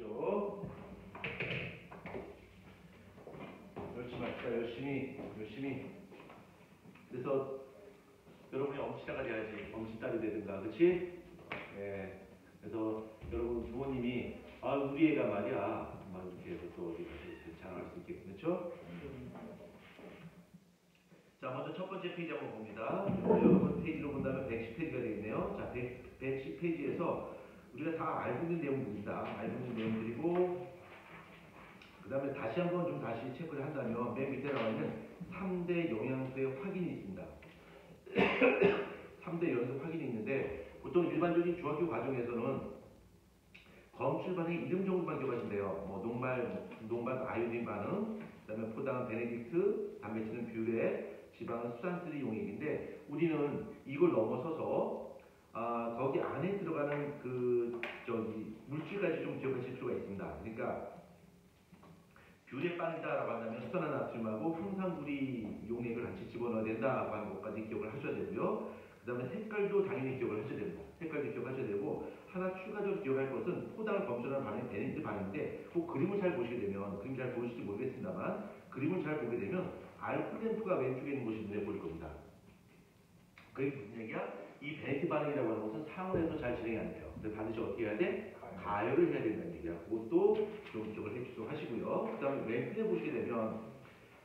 하십시오. 열심히 합시다. 열심히. 그래서 여러분이 엄친아가 돼야지. 엄친딸이 되든가, 그렇지? 예. 그래서 여러분 부모님이 우리 애가 말이야, 막 이렇게 해서 또 어디 가서 자랑할 수 있게, 그렇죠? 자, 먼저 첫 번째 페이지 한번 봅니다. 여러분 페이지로 본다면 110페이지가 되겠네요. 자, 110페이지에서 우리가 다 알고 있는 내용들입니다. 알고 있는 내용들이고, 그 다음에 다시 한번 좀 다시 체크를 한다면 맨 밑에 나와 있는 3대 영양소의 확인이 있습니다. 3대 영양소 확인이 있는데, 보통 일반적인 중학교 과정에서는 검출 반응의 이름 정도만 기억하시면 뭐 녹말 아이오딘 반응, 그 다음에 포당은 베네딕트, 단백질은 뷰레, 지방은 수산쓰리 용액인데, 우리는 이걸 넘어서서 거기 안에 들어가는 물질까지 좀 기억하실 필요가 있습니다. 그러니까 뷰레빵이다라고 한다면 수산화 나트륨하고 황산구리 용액을 같이 집어넣어야 된다라고 하는 것까지 기억을 하셔야 되고요. 그 다음에 색깔도 당연히 기억을 하셔야 됩니다. 색깔도 기억하셔야 되고, 하나 추가적으로 기억할 것은 포당을 검출하는 반응이 베네딕트 반응인데, 그 그림을 잘 보시게 되면, 그림 잘 보실지 모르겠습니다만, 그림을 잘 보게 되면 알코올 램프가 왼쪽에 있는 것이 눈에 보일 겁니다. 그게 무슨 얘기야? 이 베네딕트 반응이라고 하는 것은 상온에서 잘 진행이 안 돼요. 그래서 반드시 어떻게 해야 돼? 가열을 해야 된다는 얘기야. 그것도 좀 기억을 해주도록 하시고요. 그 다음에 왼편에 보시게 되면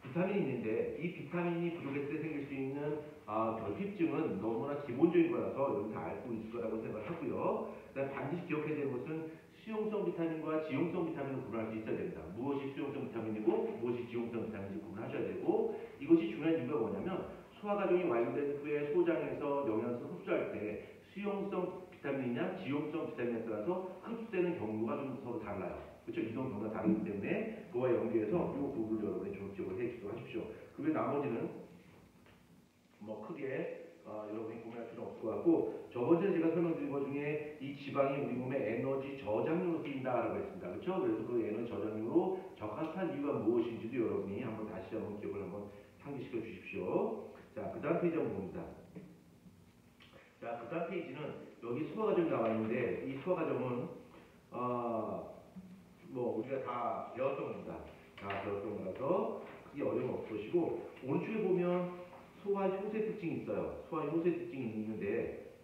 비타민이 있는데, 이 비타민이 부족했을 때 생길 수 있는 결핍증은 너무나 기본적인 거라서 여러분 다 알고 있을 거라고 생각을 하고요. 그다음에 반드시 기억해야 되는 것은 수용성 비타민과 지용성 비타민을 구분할 수 있어야 됩니다. 무엇이 수용성 비타민이고 무엇이 지용성 비타민인지 구분하셔야 되고, 이것이 중요한 이유가 뭐냐면 소화 과정이 완료된 후에 소장에서 영양소를 흡수할 때 수용성 비타민이냐 지용성 비타민에 따라서 흡수되는 경로가 좀 서로 달라요. 그렇죠? 이동 경로가 다르기 때문에 그와 연계해서 이 부분을 여러분이 좀 기억을 해주도록 하십시오. 그 외 나머지는 뭐 크게 여러분이 고민할 필요 없을 것 같고, 저번에 제가 설명드린 것 중에 이 지방이 우리 몸의 에너지 저장료로 쓰인다라고 했습니다. 그렇죠? 그래서 그 에너지 저장료로 적합한 이유가 무엇인지도 여러분이 다시 한번 기억을 한번 상기시켜 주십시오. 자, 그 다음 페이지 한번 봅니다. 자, 그 다음 페이지는 여기 소화 과정이 나와 있는데, 이 소화 과정은 뭐 우리가 다 배웠던 겁니다. 다 배웠던 거라서 크게 어려움 없으시고, 오른쪽에 보면 소화 효소 특징이 있어요. 소화 효소 특징이 있는데,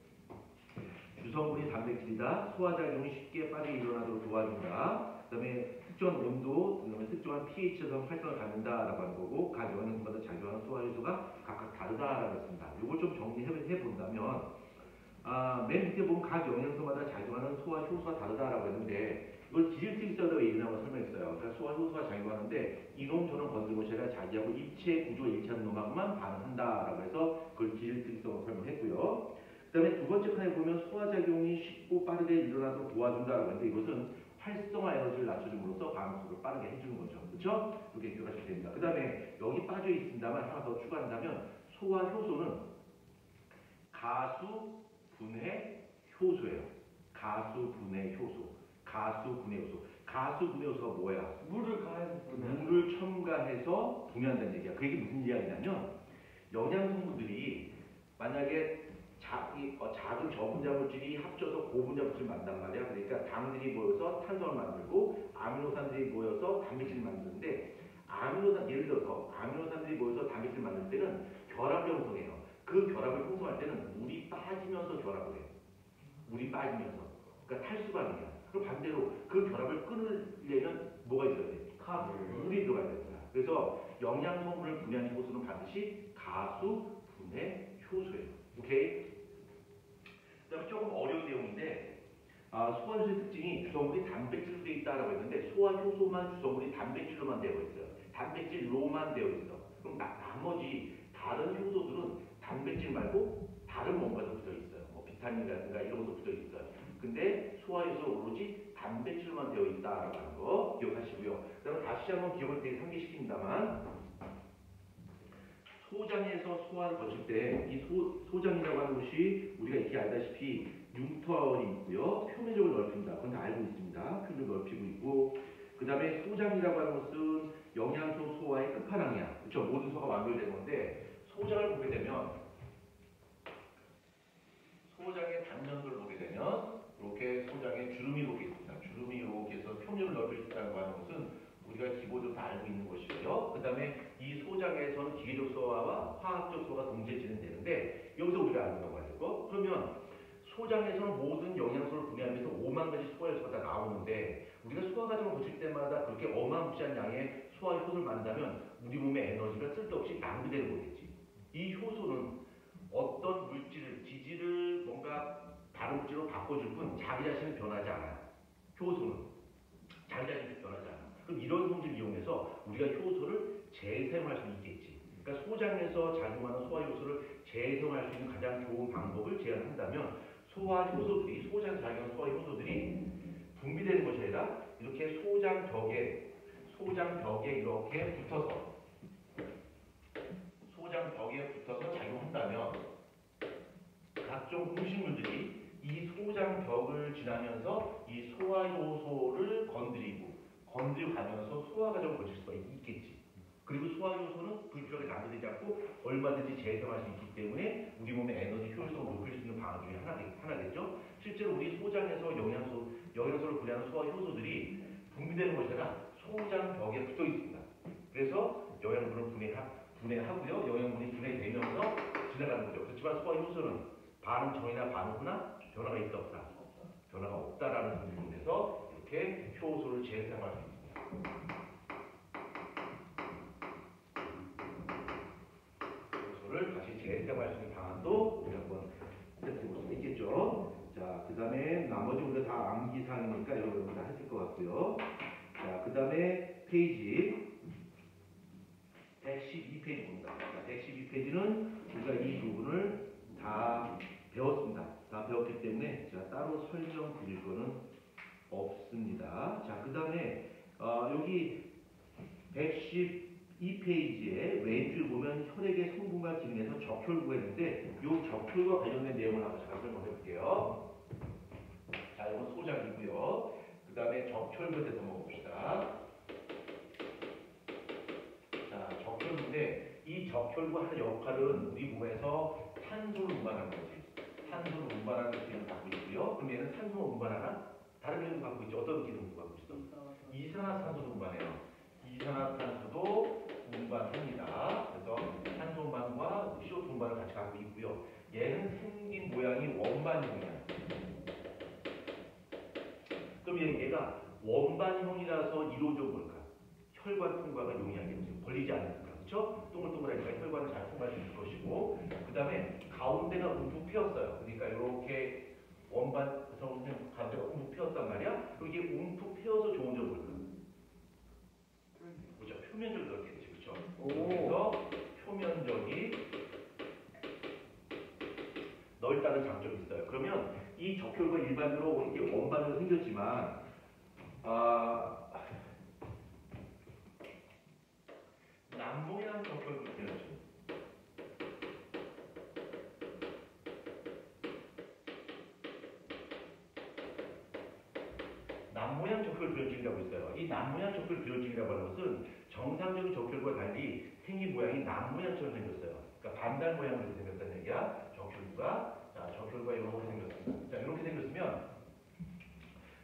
주성분이 단백질이다. 소화작용이 쉽게 빠르게 일어나도록 도와준다. 그 다음에 특정한 온도, 그다음에 특정한 pH에서 활성을 갖는다라고 하는 거고, 각 영양소마다 작용하는 소화 효소가 각각 다르다라고 했습니다. 이걸 좀 정리해 본다면, 맨 밑에 보면 각 영양소마다 작용하는 소화 효소가 다르다라고 했는데, 이걸 기질특이성으로 이름하고 설명했어요. 그러니까 소화 효소가 작용하는데 이놈 저놈 건드리고 제가 자기하고 입체 구조 일치하는 놈하고만 반응한다라고 해서 그걸 기질특이성으로 설명했고요. 그 다음에 두 번째 칸에 보면 소화작용이 쉽고 빠르게 일어나도록 도와준다라고 했는데, 이것은 활성화 에너지를 낮춰줌으로써 반응속을 빠르게 해주는 거죠. 그렇죠? 이렇게 기억하시면 됩니다. 그 다음에 여기 빠져 있습니다만 하나 더 추가한다면, 소화 효소는 가수 분해 효소예요. 가수 분해 효소. 가수 분해 요소가 뭐야? 물을 첨가해서 분해한다는 얘기야. 그 얘기 무슨 이야기냐면, 영양성분들이 만약에 작은 저분자 물질이 합쳐서 고분자 물질을 만든단 말이야. 그러니까 당들이 모여서 탄수화물 만들고 아미노산들이 모여서 단백질을 만드는데, 예를 들어서 아미노산들이 모여서 단백질을 만들 때는 결합을 형성해요. 그 결합을 형성할 때는 물이 빠지면서 결합을 해요. 물이 빠지면서. 그러니까 탈수반응이야. 그리고 반대로 그 결합을 끊으려면 뭐가 있어야 돼? 물이 들어가야 됩니다. 그래서 영양성분을 분해하는 효소는 반드시 가수 분해 효소예요. 오케이? 그 다음에 조금 어려운 내용인데, 소화효소의 특징이 주성분이 단백질로 되어 있다라고 했는데, 소화효소만 주성분이 단백질로만 되어 있어요. 단백질로만 되어 있어. 그럼 나머지 다른 효소들은 단백질 말고 다른 뭔가도 붙어 있어요. 뭐 비타민이라든가 이런 것도 붙어 있어요. 근데 소화효소는 오로지 단백질로만 되어 있다라고 하는 거 기억하시고요. 그다음에 다시 한번 기억을 되게 상기시킵니다만, 소장에서 소화를 거칠 때 이 소장이라고 하는 것이 우리가 이렇게 알다시피 융털이 있고요. 표면적을 넓힙니다. 그건 다 알고 있습니다. 표면을 넓히고 있고, 그 다음에 소장이라고 하는 것은 영양소 소화의 끝판왕이야. 그렇죠? 모든 소화가 완결된 건데, 소장을 보게 되면, 소장의 단면을 보게 되면 이렇게 소장에 주름이 이렇게 있습니다. 주름이 이렇게 해서 표면을 소화라는 것은 우리가 기본적으로 다 알고 있는 것이고요. 그 다음에 이 소장에서는 기계적 소화와 화학적 소화가 동시에 진행되는데 여기서 우리가 알고 넘어가야 되고 그러면 소장에서는 모든 영양소를 분해하면서 5만 가지 소화 요소가 다 나오는데 우리가 소화 과정을 거칠 때마다 그렇게 어마무시한 양의 소화 효소를 만든다면 우리 몸의 에너지가 쓸데없이 낭비되는 거겠지. 이 효소는 어떤 물질을, 기질을 뭔가 다른 물질로 바꿔줄 뿐 자기 자신은 변하지 않아요. 효소는 자기 자신이 변하지 않아요. 그럼 이런 성질을 이용해서 우리가 효소를 재사용할 수 있겠지. 그러니까 소장에서 작용하는 소화 효소를 재사용할 수 있는 가장 좋은 방법을 제안한다면 소화 효소들이, 소장에서 작용하는 소화 효소들이 분비되는 것이 아니라 이렇게 소장 벽에 이렇게 붙어서 작용한다면 각종 음식물들이 이 소장 벽을 지나면서 이 소화 효소를 건드리고 가면서 소화 과정을 거칠 수가 있겠지. 그리고 소화 효소는 불필요하게 낭비되지 않고 얼마든지 재생할 수 있기 때문에 우리 몸의 에너지 효율성을 높일 수 있는 방안 중에 하나겠죠. 실제로 우리 소장에서 영양소를 분해하는 소화 효소들이 분비되는 것이 아니라 소장 벽에 붙어 있습니다. 그래서 영양분을 분해하고요. 영양분이 분해되면서 지나가는 거죠. 그렇지만 소화 효소는 반응 전이나 반응 후나 변화가 있다 없다. 변화가 없다라는 부분에서 이렇게 효소를 재생할 수 있습니다. 효소를 다시 재생할 수 있는 방안도 우리 한번 살펴볼 수 있겠죠. 자, 그 다음에 나머지 우리가 다 암기사항이니까 여러분 다 하실 것 같고요. 자, 그 다음에 페이지 112페이지입니다. 112페이지는 우리가 이 부분을 다 배웠습니다. 다 배웠기 때문에 제가 따로 설명드릴 거는 없습니다. 자, 그 다음에 여기 112페이지에 왼쪽에 보면 혈액의 성분과 기능에서 적혈구가 있는데 이 적혈과 관련된 내용을 한번 잠깐 설명해 볼게요. 자, 이건 소장이고요. 그 다음에 적혈구에 대해서 한번 봅시다. 자, 적혈구인데 이 적혈구 하는 역할은 우리 몸에서 산소를 운반하는 거지. 산소를 운반하는 기능을 갖고 있고요. 그럼 얘는 산소를 운반하나? 다른 기능을 갖고 있죠. 어떤 기능을 갖고 있어? 이산화탄소도 운반해요. 이산화탄소도 운반합니다. 그래서 산소 운반과 CO2 운반을 같이 갖고 있고요. 얘는 생긴 모양이 원반형이야. 그럼 얘가 원반형이라서 이루어져 뭘까? 혈관 통과가 용이하겠죠. 벌리지 않으니까. 그렇죠? 동글동글하니까 혈관을 잘 통과할 수 있을 것이고 그 다음에 가운데가 움푹 피었어요. 그러니까 이렇게 원반에서 가운데가 움푹 피었단 말이야. 그리고 이게 움푹 피어서 좋은 점은 뭘까? 그렇죠. 표면적이 넓겠지. 그렇죠? 그래서 표면적이 넓다는 장점이 있어요. 그러면 이 적혈구가 일반적으로 이렇게 원반으로 생겼지만 남모양 적혈구 표현이죠. 남모양 적혈 변증이라고 있어요. 이 남모양 적혈 변증이라고 하는 것은 정상적인 적혈구와 달리 생긴 모양이 남모양처럼 생겼어요. 그러니까 반달 모양으로 생겼다는 얘기야. 적혈구가. 자, 적혈구가 이렇게 생겼습니다. 자, 이렇게 생겼으면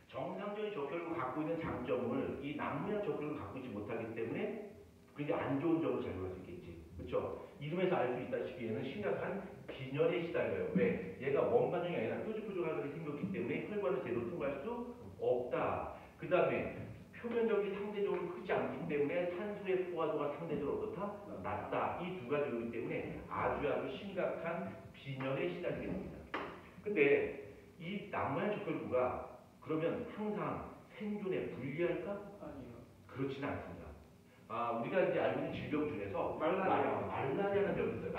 정상적인 적혈구가 갖고 있는 장점을 이 남모양 적혈구가 갖고 있지 못하기 때문에 굉장히 안 좋은 점을 작용할 수 있겠지. 그렇죠? 이름에서 알 수 있다시피 얘는 심각한 빈혈에 시달려요. 왜? 얘가 원반형이 아니라 뾰족뾰족하게 생겼기 때문에 혈관을 제대로 통과할 수 없다. 그 다음에 표면적이 상대적으로 크지 않기 때문에 산소의 포화도가 상대적으로 어떻다? 낮다. 이 두 가지이기 때문에 아주 심각한 빈혈에 시달리게 됩니다. 근데 이 남모양 적혈구가 그러면 항상 생존에 불리할까? 아니요. 그렇지는 않습니다. 우리가 이제 알고 있는 질병 중에서 말라리아는 병이 있어요.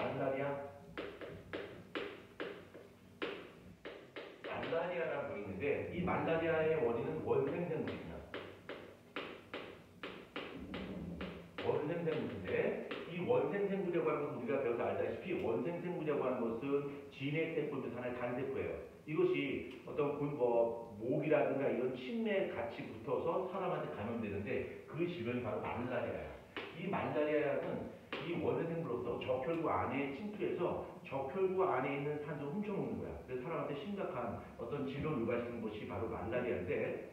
말라리아라는 병이 있는데 이 말라리아의 원인은 원생생물입니다. 원생생물인데 이 원생생물이라고 하는 것은 우리가 배워서 알다시피 원생생물이라고 하는 것은 진핵세포인데 하나의 단세포예요. 이것이 어떤 모기라든가 이런 침내에 같이 붙어서 사람한테 감염되는데 그 질병이 바로 말라리아예요. 이 말라리아는 이 원생생물로서 적혈구 안에 침투해서 적혈구 안에 있는 산소를 훔쳐먹는 거야. 그래서 사람한테 심각한 어떤 질병을 유발시키는 것이 바로 말라리아인데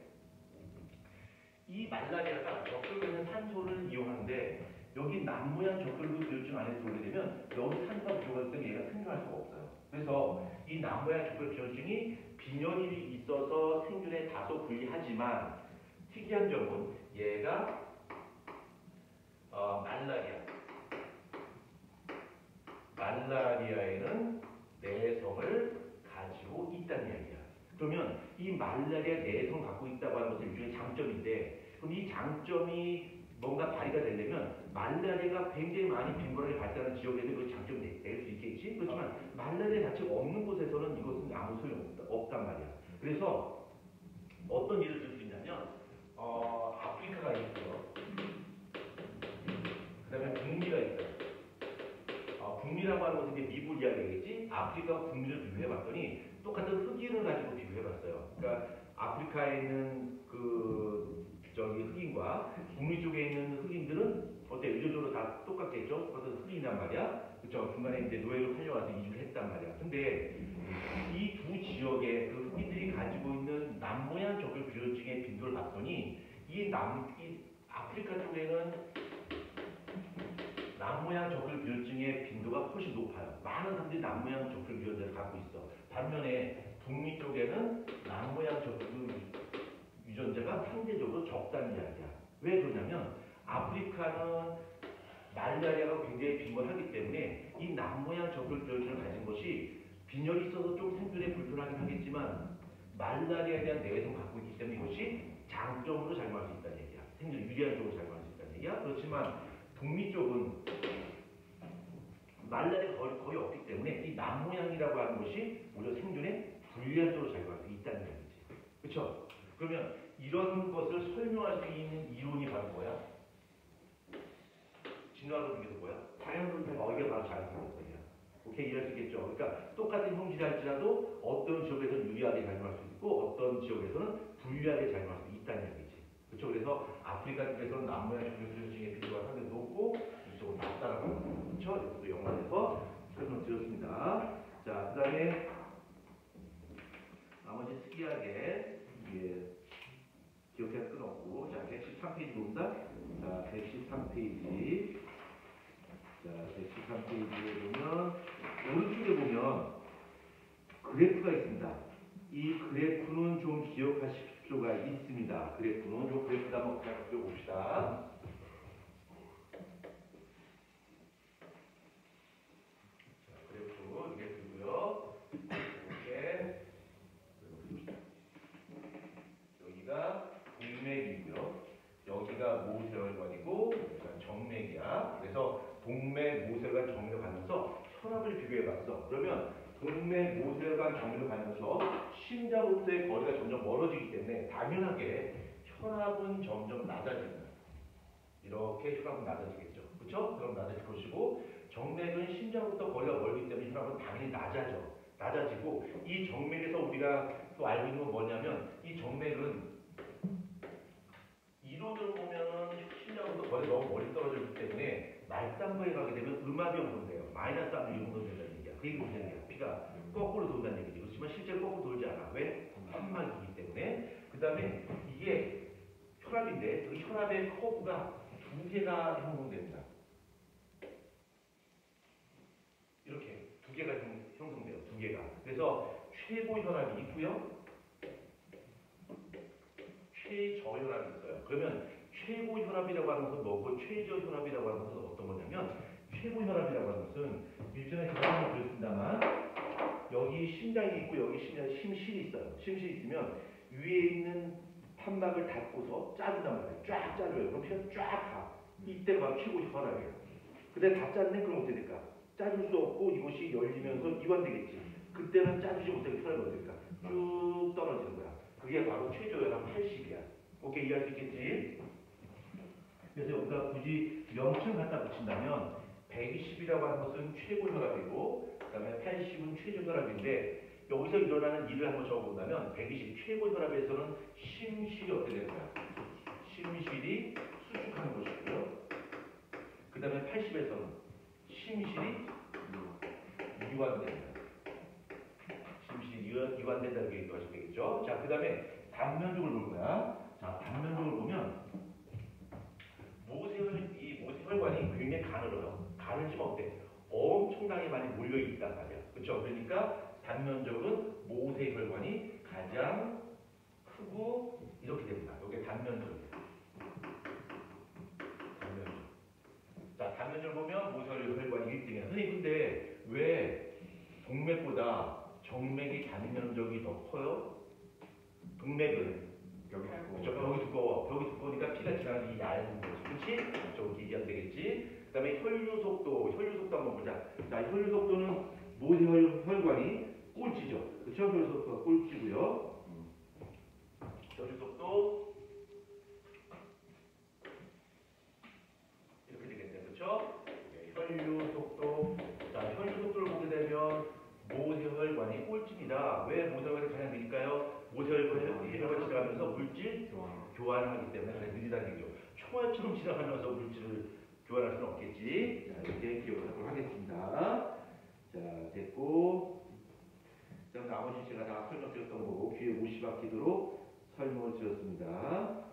이 말라리아가 적혈구는 산소를 이용하는데 여기 남모양 적혈구 비혈증 안에 들어오게 되면 여기 산소가 부족하기 때문에 얘가 생존할 수가 없어요. 그래서 이 남모양 적혈 비혈증이 빈혈이 있어서 생존에 다소 불리하지만 특이한 점은 얘가 말라리아에는 내성을 가지고 있다는 이야기야. 그러면 이 말라리아 내성을 갖고 있다고 하는 것은 일종의 장점인데, 그럼 이 장점이 뭔가 발휘가 되려면 말라리아가 굉장히 많이 빈곤하게 발달하는 지역에서 그 장점이 낼 수 있겠지. 그렇지만 말라리아 자체가 없는 곳에서는 이것은 아무 소용없단 말이야. 그래서 어떤 예를 들 수 있냐면 아프리카가 있고요. 그 다음에 북미가 있어요. 북미라고 하는 것은 이제 미국 이야기겠지. 아프리카와 북미를 비교해봤더니 똑같은 흑인을 가지고 비교해봤어요. 그러니까 아프리카에 있는 흑인과 북미 쪽에 있는 흑인들은 어때? 의존적으로 다 똑같겠죠? 똑같은 흑인이란 말이야. 그쵸? 중간에 이제 노예로 팔려와서 이주를 했단 말이야. 근데 이 두 지역의 그 흑인들이 가지고 있는 남모양 적혈 비혈증의 빈도를 봤더니 이 아프리카 쪽에는 남모양 적혈 비혈증의 빈도가 훨씬 높아요. 많은 사람들이 남모양 적혈 비혈증을 갖고 있어. 반면에 북미 쪽에는 남모양 적혈 유전자가 상대적으로 적다는 이야기야. 왜 그러냐면 아프리카는 말라리아가 굉장히 빈번하기 때문에 이 남모양 적혈 비혈증을 가진 것이 빈혈이 있어서 좀 생존에 불편하긴 하겠지만 말라리아에 대한 내성을 갖고 있기 때문에 이것이 장점으로 작용할 수 있다는 얘기야. 생존 유리한 쪽으로 작용할 수 있다는 얘기야. 그렇지만 북미 쪽은 말라리아가 거의 없기 때문에 이 남모양이라고 하는 것이 오히려 생존에 불리한 쪽으로 작용할 수 있다는 얘기지. 그렇죠? 그러면 이런 것을 설명할 수 있는 이론이 바로 뭐야? 진화론에서 뭐야? 자연론적 이게 바로 자연론이야. 오케이, 이해할 수 있겠죠? 그러니까 똑같은 형질이 할지라도 어떤 지역에서는 유리하게 작용할 수 있고 어떤 지역에서는 불리하게 작용할 수 있다는 얘기지. 그렇죠? 그래서 아프리카 쪽에서는 남모양 적혈증의 빈도가 상당히 높고 이쪽은 낮다라고 하는 거죠. 그렇죠? 이것도 영화에서 설명드렸습니다. 자, 그 다음에 나머지 특이하게 기억해서 끊었고, 자, 113페이지 봅니다. 자, 113페이지. 자, 113페이지에 보면, 오른쪽에 보면 그래프가 있습니다. 이 그래프는 좀 기억하실 필요가 있습니다. 그래프는, 요 그래프도 한번 그냥 그려봅시다. 자, 그래프, 이게 그리고요. 이렇게. 여기가 동맥이고요. 여기가 모세혈관이고 여기가 정맥이야. 그래서 동맥, 모세혈관, 정맥을 가면서 혈압을 비교해봤어. 그러면 동맥, 모세혈관, 정맥을 가면서 심장으로부터의 거리가 점점 멀어지기 때문에 당연하게 혈압은 점점 낮아집니다. 이렇게 혈압은 낮아지겠죠. 그렇죠? 그럼 낮아질 것이고 정맥은 심장으로부터 거리가 멀기 때문에 혈압은 당연히 낮아지고 이 정맥에서 우리가 또 알고 있는 건 뭐냐면 이 정맥은 이론을 보면은 심장으로부터 거리가 너무 멀리 떨어지기 때문에 말단부에 가게 되면 음압이 형성돼요. 마이너스 압이 형성된다는 얘기야. 그게 무슨 얘기야? 피가 거꾸로 돈다는 얘기지. 그렇지만 실제로 거꾸로 돌지 않아. 왜? 판막이기 때문에. 그 다음에 이게 혈압인데 그 혈압의 커브가 두 개가 형성됩니다. 이렇게 두 개가 형성돼요. 두 개가. 그래서 최고 혈압이 있고요. 최저혈압이 있어요. 그러면 최고 혈압이라고 하는 것은 뭐고 최저 혈압이라고 하는 것은 어떤 거냐면 최고 혈압이라고 하는 것은 일전에 계산을 드렸습니다만 여기 심장이 있고 여기 심실이 있어요. 심실이 있으면 위에 있는 판막을 닫고서 짜준단 말이에요. 쫙 짜줘요. 그럼 피가 쫙 가. 이때 바로 최고 혈압이에요. 근데 다 짰네? 그럼 어떻게 될까? 짜줄 수 없고 이것이 열리면서 이완되겠지. 그때는 짜주지 못하게 혈압이 어떻게 될까? 쭉 떨어지는 거야. 그게 바로 최저혈압 80이야. 오케이, 이해할 수 있겠지? 그래서 여기가 굳이 명칭을 갖다 붙인다면 120이라고 하는 것은 최고 혈압이고 그 다음에 80은 최저 혈압인데 여기서 일어나는 일을 한번 적어본다면 120 최고 혈압에서는 심실이 어떻게 되는 거야? 심실이 수축하는 것이고요. 그 다음에 80에서는 심실이 이완됩니다. 심실이 이완된다는 게 얘기하시면 되겠죠? 자, 그 다음에 단면적을 볼 거야. 자, 단면적을 보면 몰려 있단 말이야. 그렇죠? 그러니까 단면적은 모세혈관이 가장 크고 이렇게 됩니다. 이게 단면적이에요. 단면적. 자, 단면적을 보면 모세혈관이 1등이야. 선생님 근데 왜 동맥보다 정맥이 단면적이 더 커요? 동맥은 여기 그쵸, 벽이 두꺼워. 벽이 두꺼우니까 피가 지나가는 이 얇은 거지. 그치? 저기 얘기하면 되겠지? 그 다음에 혈류 속도 한번 보자. 자, 혈류 속도는 모세혈관이 꼴찌죠. 그쵸? 혈류 속도가 꼴찌고요. 혈류 속도 이렇게 되겠네요. 그쵸? 네, 혈류 속도. 자, 혈류 속도를 보게 되면 모세혈관이 꼴찌입니다. 왜 모세혈관이 가장 느릴까요? 모세혈관이 지나가면서 물질 교환을 하기 때문에 가장 느리다는 얘기죠. 총알처럼 지나가면서 물질을 교환할 수는 없겠지. 자, 이렇게 기억을 하도록 하겠습니다. 자, 됐고. 자, 나머지 제가 다 설명드렸던 거고 귀에 못이 박히도록 설명을 드렸습니다.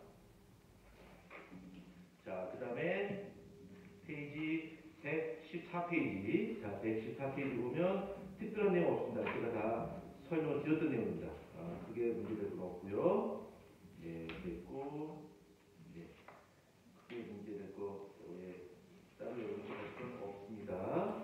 자, 그 다음에 페이지 114페이지. 자, 114페이지 보면 특별한 내용 없습니다. 제가 다 설명을 드렸던 내용입니다. 크게 문제될 건 없고요. 예, 됐고. 예, 크게 문제될 거, 따로 연구할 건 없습니다.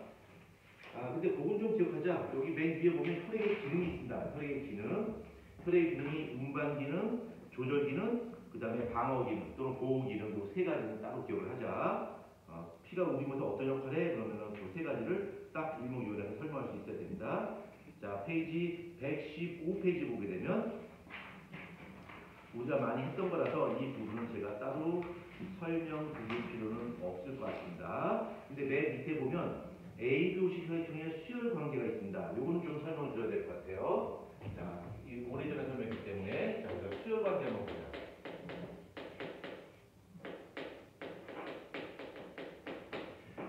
근데 그건 좀 기억하자. 여기 맨 위에 보면 혈액의 기능이 있습니다. 혈액의 기능. 혈액의 기능이 운반 기능, 조절 기능, 그 다음에 방어 기능 또는 보호 기능 이 세 가지는 따로 기억을 하자. 피가 우리 몸에서 어떤 역할을 해? 그러면은 그 세 가지를 딱 일목요연하게 설명할 수 있어야 됩니다. 자, 페이지 115페이지 보게 되면 우리가 많이 했던 거라서 이 부분은 제가 따로 설명드릴 필요는 없을 것 같습니다. 근데 맨 밑에 보면 A도식 혈액형의 수혈 관계가 있습니다. 요거는 좀 설명을 드려야 될 것 같아요. 자, 이 오래전에 설명했기 때문에 자, 우리가 수혈 관계 한번 보자.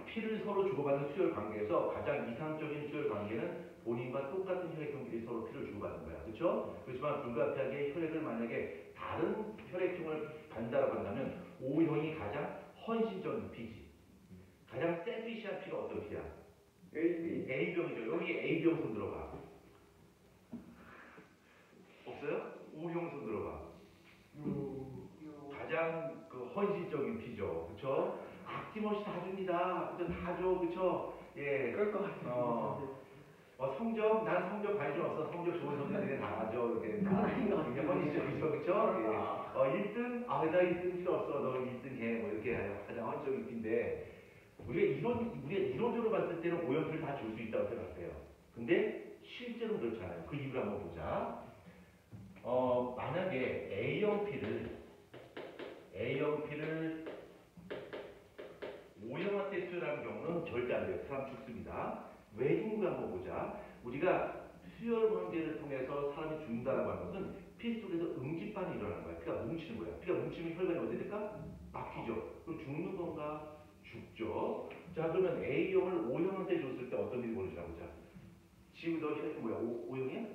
피를 서로 주고받는 수혈 관계에서 가장 이상적인 수혈 관계는 본인과 똑같은 혈액형끼리 서로 피를 주고받는 거야. 그렇죠? 그렇지만 불가피하게 혈액을 만약에 다른 혈액형을 받는다고 한다면 O형이 가장 헌신적인 피지. 가장 셀피시한 피가 어떤 피야? A병이죠. 여기 A병 손 들어봐. 없어요? O형 손 들어봐. 가장 그 헌신적인 피죠. 그렇죠? 아낌없이 다 줍니다. 다 줘. 그쵸? 예. 그럴 것 같아요. 성적, 난 성적 관심 없어. 성적 좋은 선생님들이 다 가져. 이렇게 다 이게 헌신적이죠. 그쵸? 예. 1등? 나 1등 필요 없어. 너 1등 해. 뭐 이렇게 가장 헌신적인 피인데, 우리가 이론적으로 봤을 때는 오염수를 다 줄 수 있다고 생각해요. 근데 실제로는 그렇지 않아요. 그 이유를 한번 보자. 만약에 A형 피를 O형한테 수혈하는 경우는 절대 안 돼요. 사람 죽습니다. 왜 죽는 거 한번 보자. 우리가 수혈 관계를 통해서 사람이 죽는다라고 하는 것은 피 속에서 응집반이 일어나는 거야. 피가 뭉치는 거야. 피가 뭉치면 혈관이 어떻게 될까? 막히죠. 그럼 죽는 건가? 죽죠. 자, 그러면 A형을 O형한테 줬을 때 어떤 일이 벌어지나 보자. 지금 너 혈액이 뭐야? O형이야?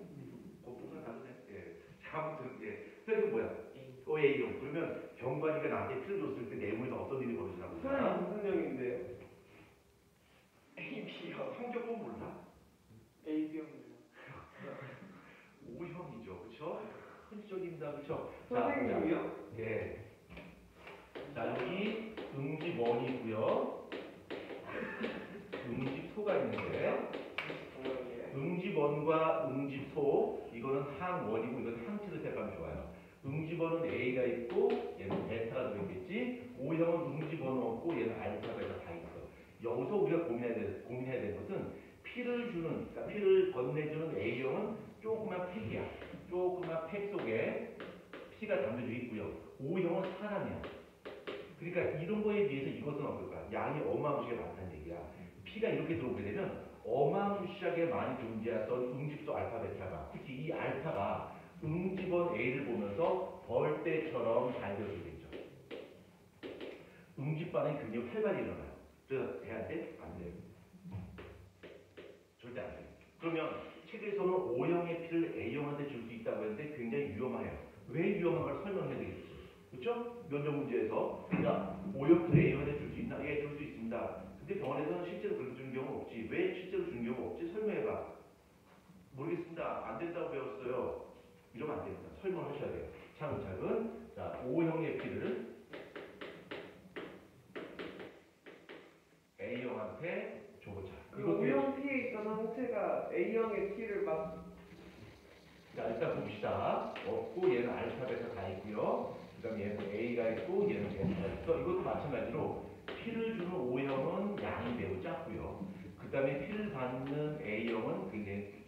복부가 다르네. 예. 자, 아무튼 예. 혈액이 뭐야? A형. 그러면 경관이가 나한테 피를 줬을 때 내 몸에서 어떤 일이 벌어지나 보자. 저는 무슨 형인데요? AB형. 성격은 몰라? AB형이요. O형이죠. 그쵸? 헌신적입니다. 그쵸? 선생님이요? 예. 자, 여기 응집원이 있고요. 응집소가 있는데 응집원과 응집소 이거는 항원이고 이건 항체를 생각하면 좋아요. 응집원은 A가 있고 얘는 베타가 들어있겠지. O형은 응집원은 없고 얘는 알파가 다 있어. 여기서 우리가 고민해야 되는 것은 피를 주는, 그러니까 피를 건네주는 A형은 조그만 팩이야. 조그만 팩 속에 피가 담겨져 있고요. O형은 사람이야. 그러니까 이런 거에 비해서 이것은 어떨까? 양이 어마무시하게 많다는 얘기야. 피가 이렇게 들어오게 되면 어마무시하게 많이 존재했던 응집소 알파 베타가, 특히 이 알파가 응집원 A를 보면서 벌떼처럼 달려들게 되죠. 응집반은 굉장히 활발히 일어나요. 그래서 돼야 돼? 안 돼요. 절대 안 돼요. 그러면 책에서는 O형의 피를 A형한테 줄 수 있다고 했는데 굉장히 위험해요. 왜 위험한 걸 설명해야 되겠죠. 그렇죠? 면접 문제에서 그러니까 O형 피를 A형한테 줄 수 있나? 예, 줄 수 있습니다. 근데 병원에서는 실제로 그렇게 주는 경우는 없지. 왜 실제로 주는 경우가 없지? 설명해봐. 모르겠습니다. 안 된다고 배웠어요. 이러면 안 됩니다. 설명을 하셔야 돼요. 차근차근. 자, O형의 피를 A형한테 줘보자. 그 O형 P에 있던 항체가 A형의 P를 막 자, 일단 봅시다. 없고 얘는 알파벳에 다 있고요. 그 다음에 얘는 A가 있고 얘는 B가 있어. 이것도 마찬가지로 P를 주는 O형은 양이 매우 작고요. 그 다음에 P를 받는 A형은 굉장히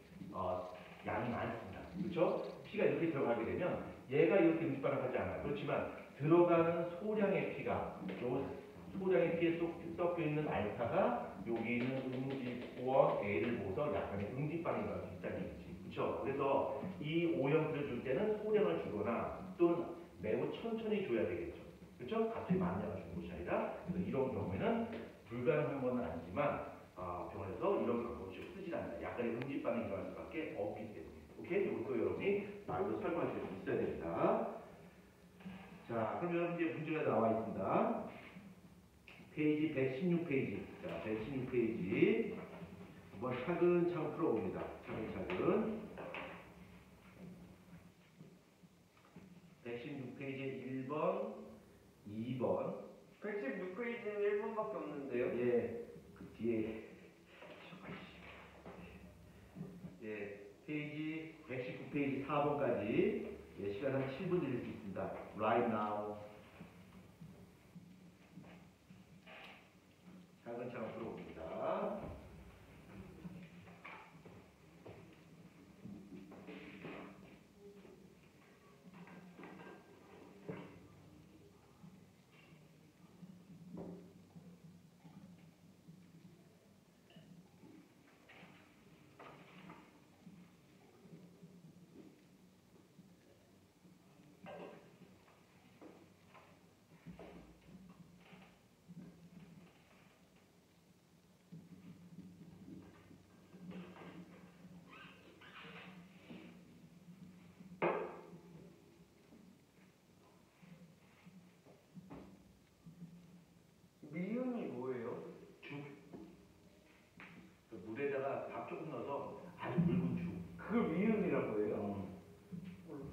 양이 많습니다. 그렇죠? P가 이렇게 들어가게 되면 얘가 이렇게 음식반을 하지 않아요. 그렇지만 들어가는 소량의 P가 요 소량의 P에 섞여 있는 알파가 여기 있는 응집과 A를 모아서 약간의 응집반이랑 비슷한 얘기지. 그렇죠? 그래서 이 O형들을 줄 때는 소량을 주거나 또는 매우 천천히 줘야 되겠죠. 그렇죠? 갑자기 많은 양을 주는 것이 아니라 그래서 이런 경우에는 불가능한 건 아니지만 병원에서 이런 방법을 쓰지 않는다. 약간의 응집 반응이 일어날 수밖에 없기 때문에. 오케이? 이것도 여러분이 말로 설명할 수 있어야 됩니다. 자, 그럼 여러분 이제 문제가 나와 있습니다. 페이지 116페이지. 자, 116페이지. 한번 차근차근 풀어봅니다. 차근차근. 116페이지 1번, 2번. 116페이지는 1번밖에 없는데요. 예, 그 뒤에. 예, 페이지 119페이지 4번까지. 예, 시간 한 7분 드릴 수 있습니다. Right now. 차근차근 풀어봅니다. 미음이 뭐예요? 죽. 그 물에다가 밥 조금 넣어서 아주 묽은 죽. 그걸 미음이라고 해요? 몰라.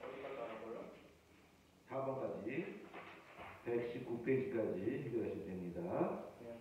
어디까지 하라고요? 4번까지 119페이지까지 해결하시면 됩니다. 네.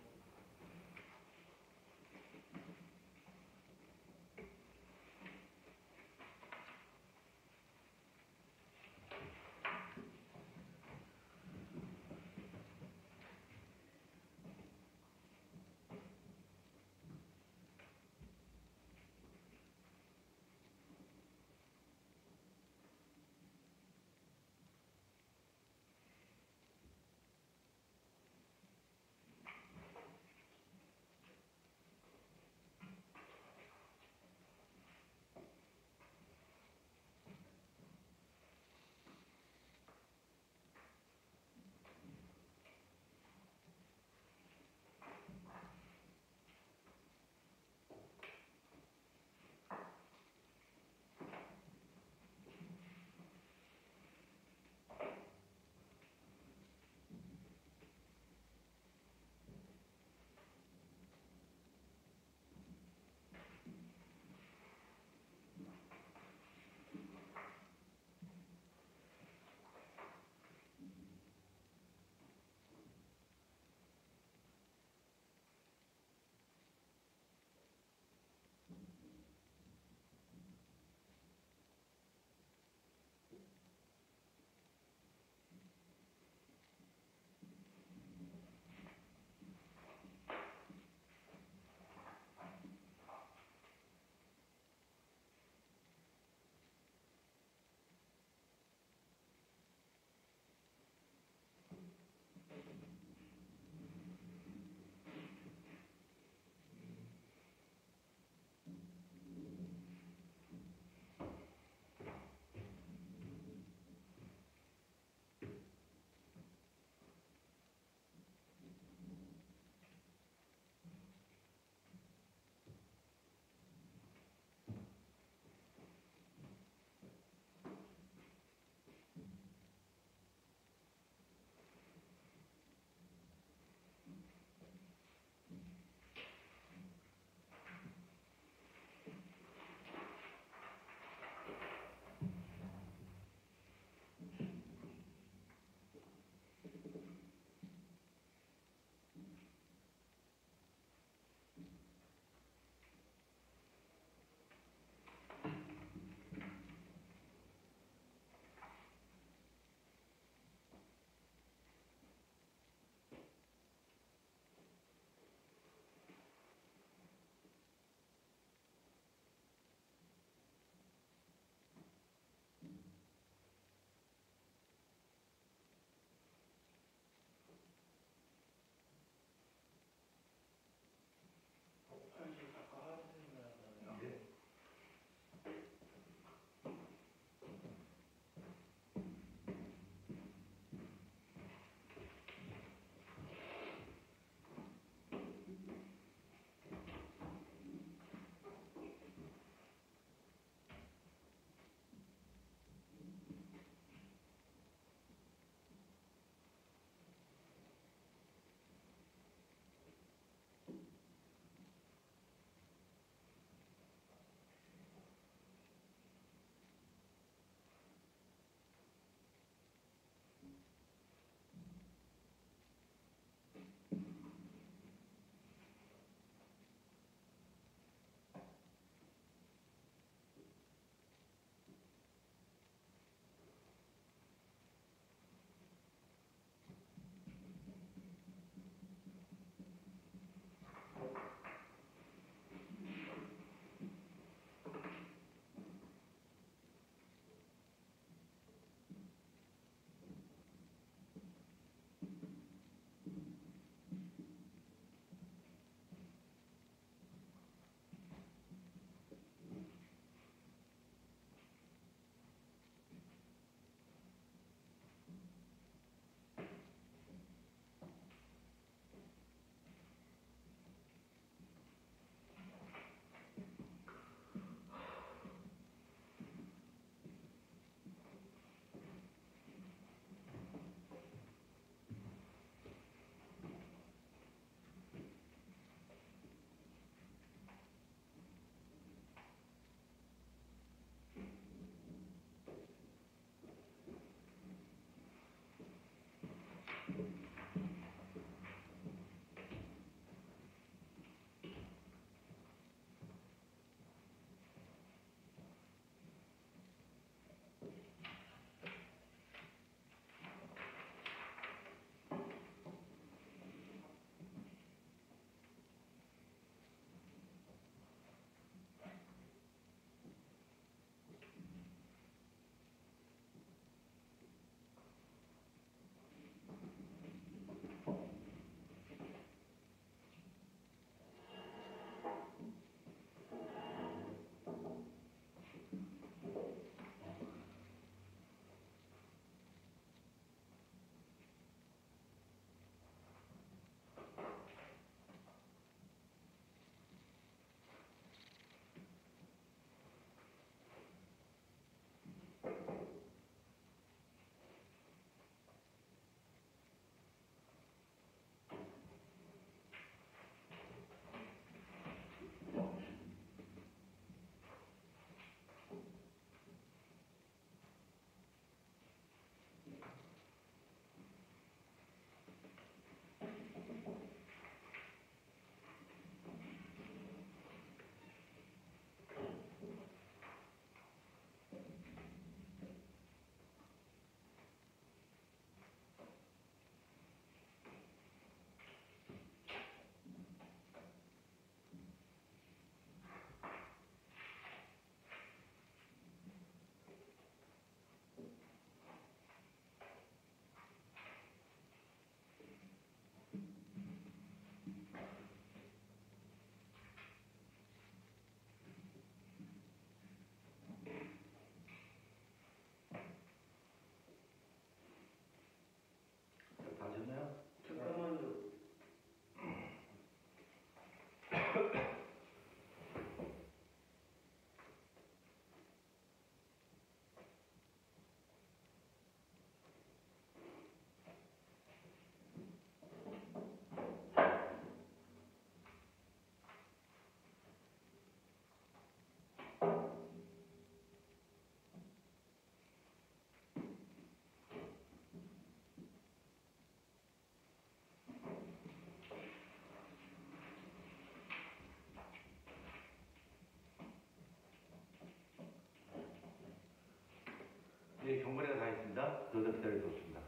더 이상 기다릴 수 없습니다.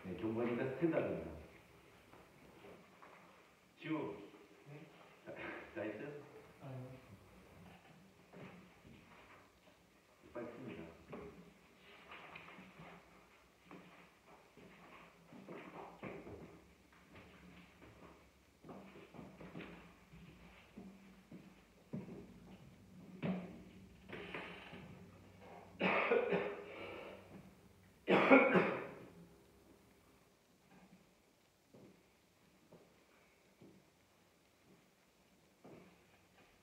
네, 경관이가 스탠다드입니다. 지우. 자, 있어요? 빨리 씁니다.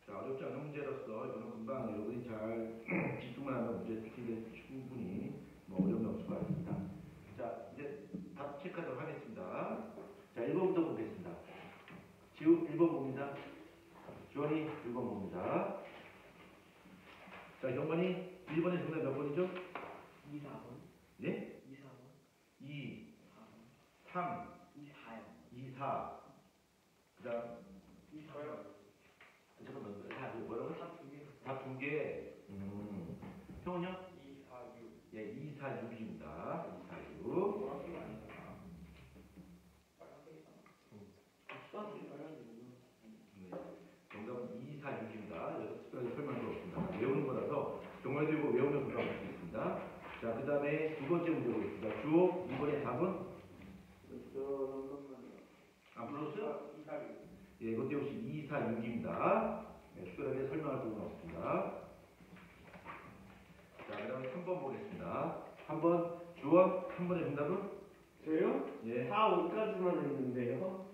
자, 어렵지 않은 문제로서 이거는 금방 여러분이 잘 집중만 하면 문제 풀기에 충분히 뭐 어려움이 없을 것 같습니다. 자, 이제 답 체크하도록 하겠습니다. 자, 1번부터 보겠습니다. 지우 1번 봅니다. 주원이 1번 봅니다. 자, 경관이 1번의 정답 몇 번이죠? 2, 4번. 예? 2, 4번. 2, 4번. 3, 2, 4요. 2, 4. 그 다음, 2, 4요. 잠깐만, 다 뭐라고? 답두 개. 답 두 개. 형은요? 2, 4, 6. 예, 2, 4, 6입니다. 2, 4, 6. 노란색 아니야? 빨간색이다. 수학이 빨간색이구나. 네. 정답은 2, 4, 6입니다. 여기서 특별히 설명할 거 없습니다. 외우는 거라서 정말도 이거 외우면 금방 할 수 있습니다. 자, 그 다음에 두 번째 문제 보겠습니다. 주호, 이번에 답은? 잠깐만요. 안 풀었어요? 2, 4, 6. 예, 이것도 역시 2, 4, 6입니다. 네, 특별하게 설명할 부분은 없습니다. 자, 그 다음에 3번 보겠습니다. 3번, 주원, 3번의 정답은? 저요? 예. 4, 5까지만 했는데요.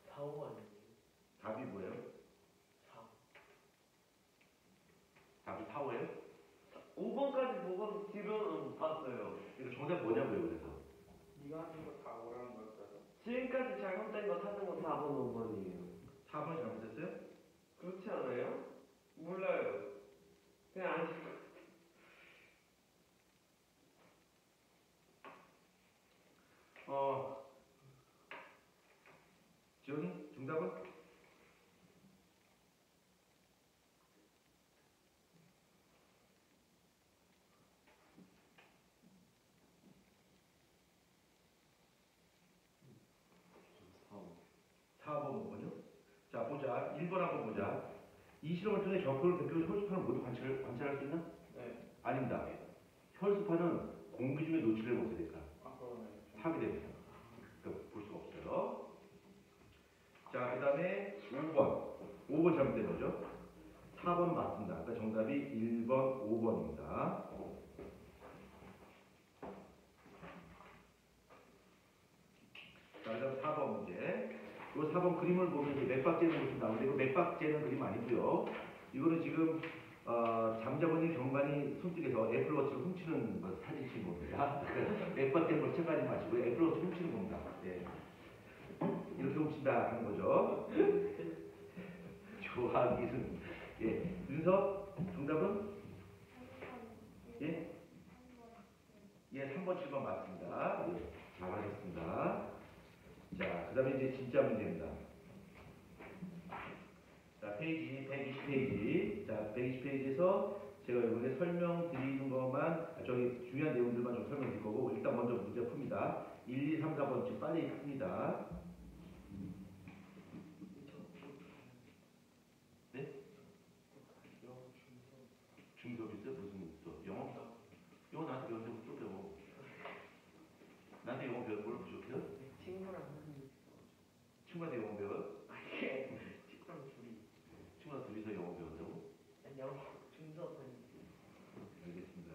4, 5 아니에요? 답이 뭐예요? 4. 답이 4, 5예요? 5번까지 보고 뒤로는 못 봤어요. 이거 정답 뭐냐고요, 그래서? 네가 하는 거 다 오라는 거였잖아. 지금까지 잘못된 거 찾은 건 4번, 5번이에요. 4번이 잘못했어요? 그렇지 않아요? 몰라요. 그냥 아실 것 같아요. 지원이 정답은? 사 4번 뭐요? 자, 보자. 1번 한번 보자. 이 실험을 통해 벽돌, 백돌, 혈수판을 모두 관찰할 수 있나? 네. 아닙니다. 혈수판은 공기 중에 노출을 못해 될까? 아, 그러네. 파괴됩니다. 그러니까 볼 수가 없어요. 자, 그 다음에 5번. 5번 잘못된 거죠? 4번 맞습니다. 그러니까 정답이 1번, 5번입니다. 자, 그 다음 4번 문제. 이 4번 그림을 보면 이제 맥박재는 모습이 나오는데 이거 맥박재는 그림 아니고요. 이거는 지금 잠자고 있는 경관이 손등에서 애플워치를 훔치는 사진 찍은 겁니다. 맥박재는 걸 체크하지 마시고 애플워치 훔치는 겁니다. 예. 이렇게 훔친다 하는 거죠. 좋아하기는. 예. 윤석 정답은? 예? 예, 3번, 7번 맞습니다. 예, 잘하셨습니다. 자, 그 다음에 이제 진짜 문제입니다. 자, 페이지 120페이지. 자, 120페이지에서 제가 이번에 설명드리는 것만, 저희 중요한 내용들만 좀 설명드릴 거고, 일단 먼저 문제 풉니다. 1, 2, 3, 4번 지금 빨리 풉니다. 네? 중섭 있어요? 무슨 또 영어? 영어 나한테 배웠는데 또 배워. 나한테 영어 배워 뭘 부족해요? 친구랑 하는 친구한테 영어 배워요? 아니, 친구랑 둘이. 친구랑 둘이서 영어 배운다고? 영어 중섭은 알겠습니다.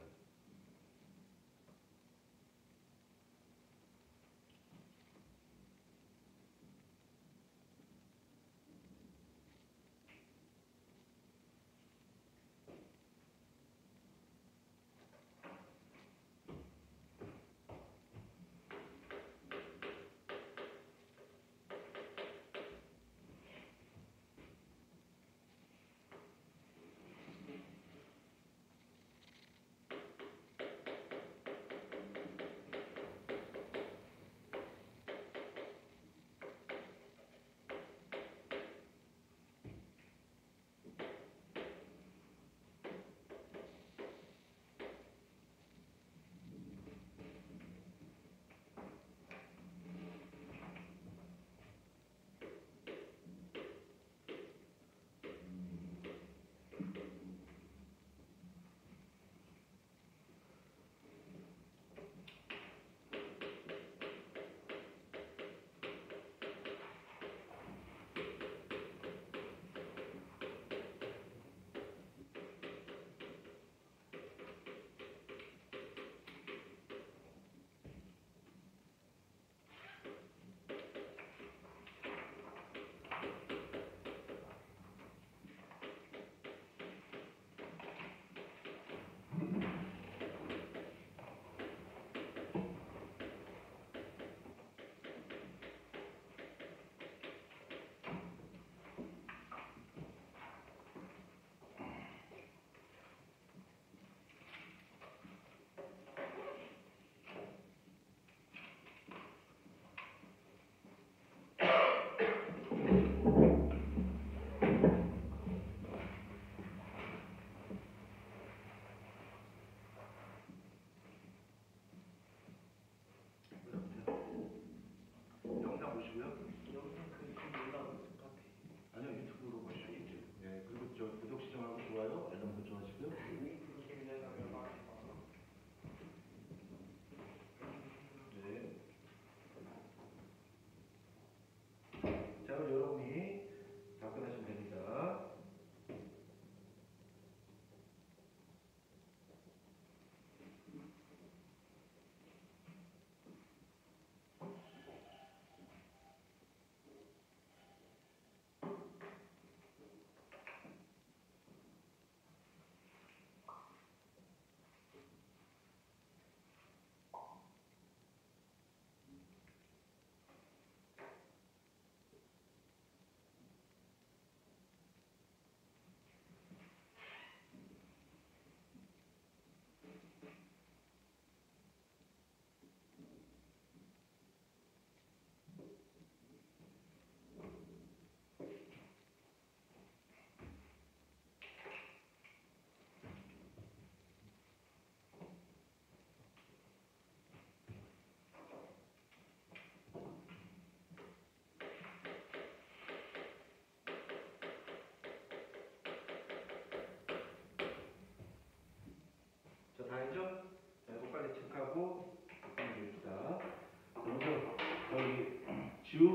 지우.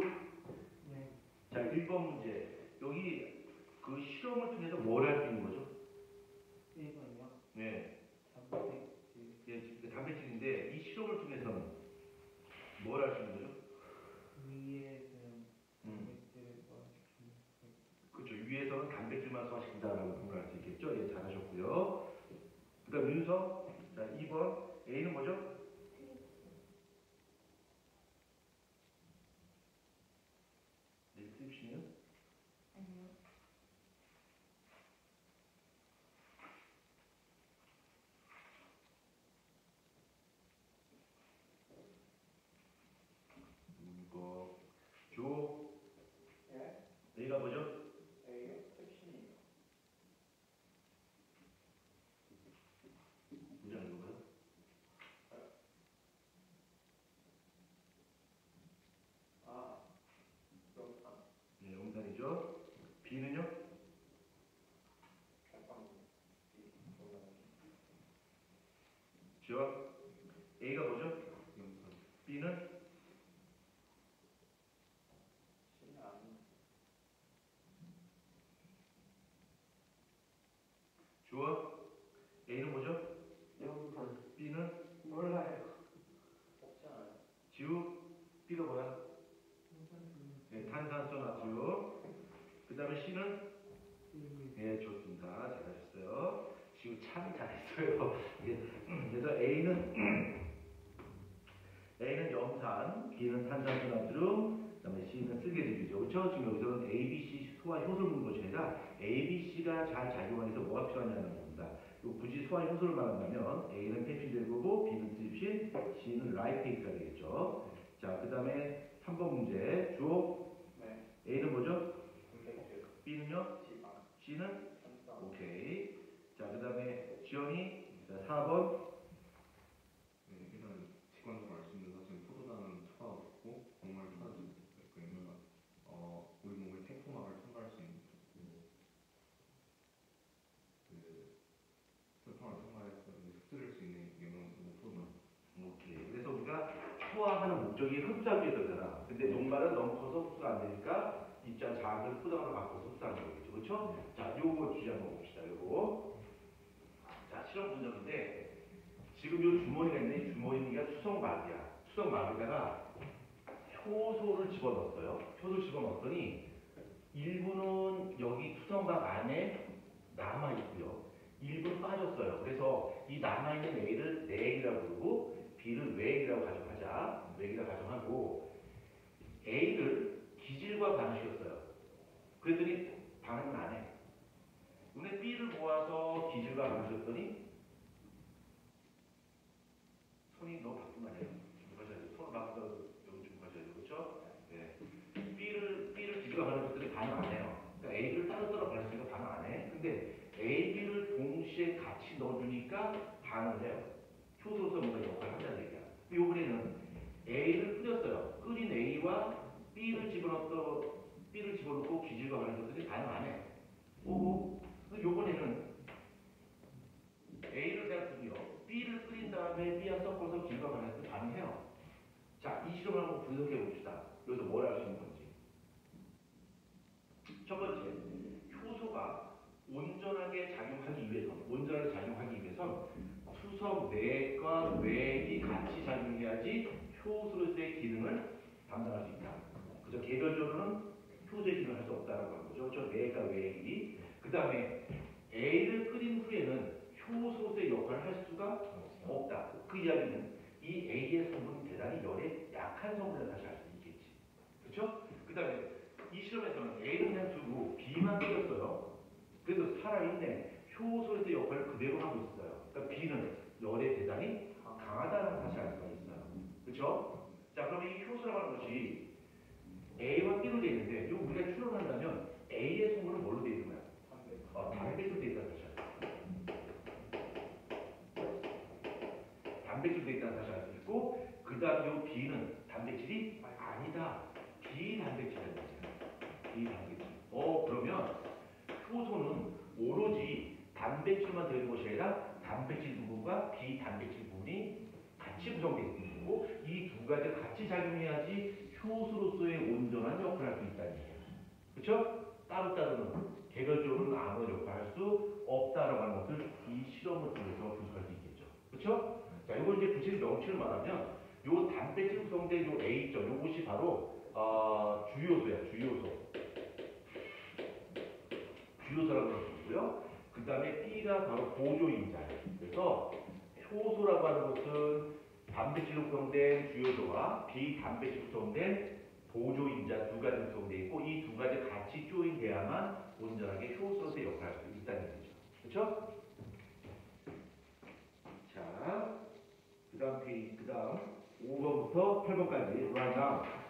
네. 자, 1번 문제. 여기 그 실험을 통해서 뭘 할 수 있는 거죠? 1번이요. 네. 단백질. 예, 단백질인데 이 실험을 통해서는 뭘 할 수 있는 거죠? 위에는 단백질을 소화시키는. 그렇죠. 위에서는 단백질만 소화시킨다라고 표현할 수 있겠죠. 예, 잘하셨고요. 그다음 윤서. 자, 2번. A는 뭐죠? 네, 트립신이요? 아니요. 2번. 조. 예? A가 뭐죠? A요? 캡신이요. 문장 읽어봐요. 아, 영상. 네, 영단이죠. B는요? 잠깐만요. 지원. A가 뭐죠? B는? 신안. 주어. A는 뭐죠? 영상. B는? 몰라요. 없지 않아요? 지우. B가 뭐야? 네, 탄산소 나트륨. 그 다음에 C는? 네, 좋습니다. 잘하셨어요. 지우 참 잘했어요. 예, 그래서 A는 염산, B는 탄산소 나트륨, 그 다음에 C는 쓸개즙이죠. 그렇죠? 지금 여기서는 A, B, C 소화 효소를 묻는 것이 아니라 A, B, C가 잘 작용하기 위해서 뭐가 필요하냐는 겁니다. 요 굳이 소화 효소를 말한다면 A는 펩신 될 거고 B는 트립신, C는 라이페이스가 되겠죠. 자, 그 다음에 3번 문제. 주어. 네. A는 뭐죠? 단백질. B는요? 지방. C는? 탄산. 오케이. 자, 그 다음에 지연이. 자, 4번. 네, 일단 직관적으로 알 수 있는 사실은 포도당은 초가 없고 정말 초가지 그러니까 우리 몸의 세포막을 통과할 수 있는 그 세포막을 통과해서 흡수될 수 있는 영양은 포도당. 오케이. 그래서 우리가 소화하는 목적이 흡수하기 위해서잖아. 근데 녹말은 너무 커서 흡수가 안 되니까 입자 작은 포장으로 바꿔서 흡수하는 거겠죠. 그렇죠? 자, 요거 주제 한번 봅시다. 요거. 자, 실험 분석인데 지금 요 주머니가 있는데 이 주머니가 수성막이야. 수성막에다가 효소를 집어넣었어요. 효소를 집어넣었더니 일부는 여기 수성막 안에 남아있고요. 일부는 빠졌어요. 그래서 이 남아있는 A를 내액이라고 부르고 B를 외액이라고 가정하자. 외액이라고 가정하고 A를 기질과 반응시켰어요. 그랬더니 반응은 안 해. 근데 B를 모아서 기질과 반응시켰더니 손이 너무 바쁜 거 아니에요? 주목하셔야 돼요. 손을 바꿔서 여기 주목하셔야 돼요. 그렇죠? 네. B를 기질과 반응시켰더니 반응 안 해요. 그러니까 A를 따로따로 반응시키니까 반응 안 해. 근데 A, B를 동시에 같이 넣어주니까 반응을 해요. 효소로서 뭔가 역할을 한다는 얘기야. 이번에는 A를 끓였어요. 끓인 A와 B를 집어넣고 기질과 반응했더니 반응 안 해. 오고, 요번에는 A를 내가 끓여, B를 끓인 다음에 B와 섞어서 기질과 반응해서 반응해요. 자, 이 실험을 한번 분석해 봅시다. 여기서 뭘 알 수 있는 건지. 첫 번째, 효소가 온전하게 작용하기 위해서 수성 내과 외액이 같이 작용해야지 효소로서의 기능을 담당할 수 있다. 그래서 개별적으로는 효소의 기능을 할 수 없다라고 하는 거죠. 저 내과 외액이. 그 다음에 A를 끓인 후에는 효소로서의 역할을 할 수가 없다. 그 이야기는 이 A의 성분이 대단히 열에 약한 성분이라는 사실을 알 수 있겠지. 그렇죠? 그 다음에 이 실험에서는 A를 그냥 두고 B만 끓였어요. 그래도 살아있네. 효소로서의 역할을 그대로 하고 있어요. 그러니까 B는 열에 대단히 강하다는 사실을 알 수가 있어요. 그렇죠? 자, 그럼 이 효소라고 하는 것이 A와 B로 되어 있는데 이거 우리가 추론한다면 A의 성분은 뭘로 되어 있는 거야? 단백질로 되어 있다는 사실. 단백질로 되어 있다는 사실을 알 수 있고, 그 다음 이 B는 단백질이 아니다. 비단백질이라는 거죠. 비단백질. 그러면 효소는 오로지 단백질만 되어 있는 것이 아니라 단백질 부분과 비단백질 부분이 같이 같이 구성되어 있는 거고 이 두 가지가 같이 작용해야지 효소로서의 온전한 역할을 할 수 있다는 얘기예요. 그렇죠? 따로따로는 개별적으로는 아무런 역할을 할 수 없다라고 하는 것을 이 실험을 통해서 분석할 수 있겠죠. 그렇죠? 자, 이거 이제 구체적 명칭을 말하면 요 단백질 구성된 요 A점 요것이 바로 주요소야, 주요소라고 하는 거고요. 그 다음에 B가 바로 보조인자예요. 그래서 효소라고 하는 것은 단백질로 구성된 주요소와 비단백질 구성된 보조인자 두 가지 구성되어 있고 이 두 가지 같이 조인돼야만 온전하게 효소로서의 역할을 할 수 있다는 얘기죠. 그렇죠? 자, 그 다음 5번부터 8번까지 right now.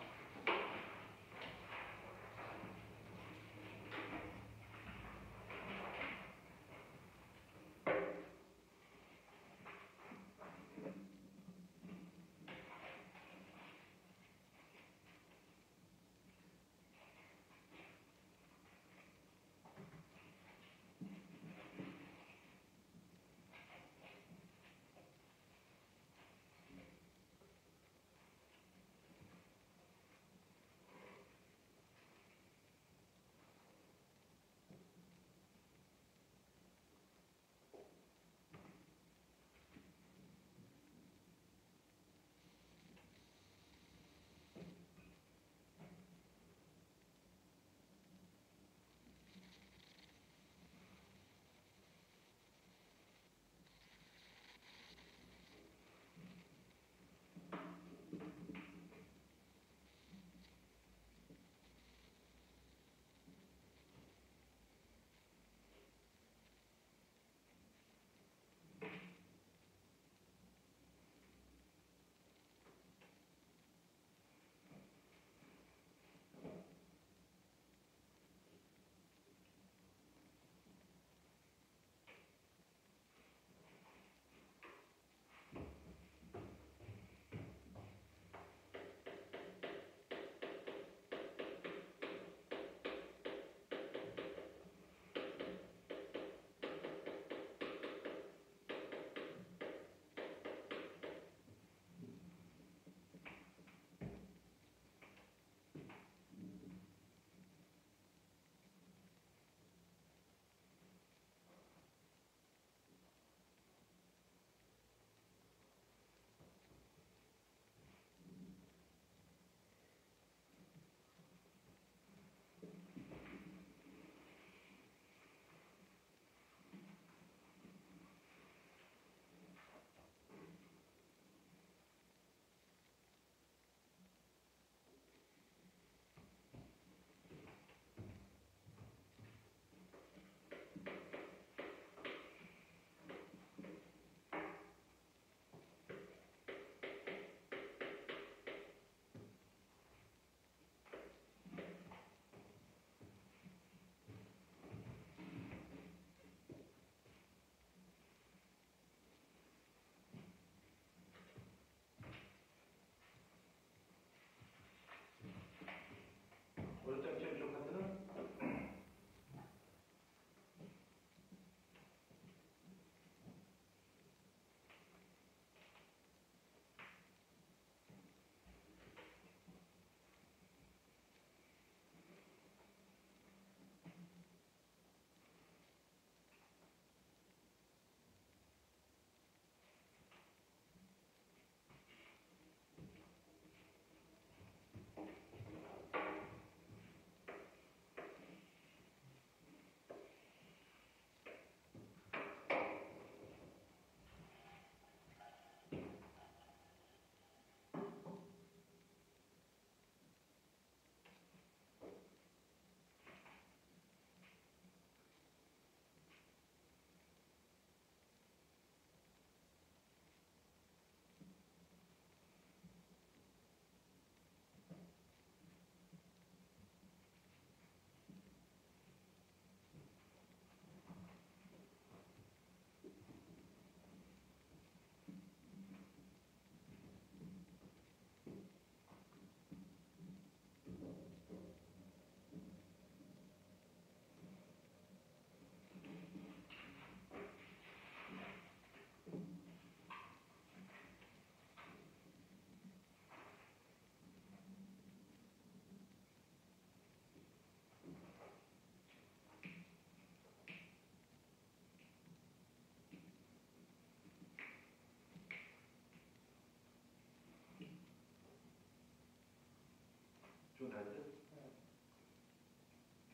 주원 다 했어요?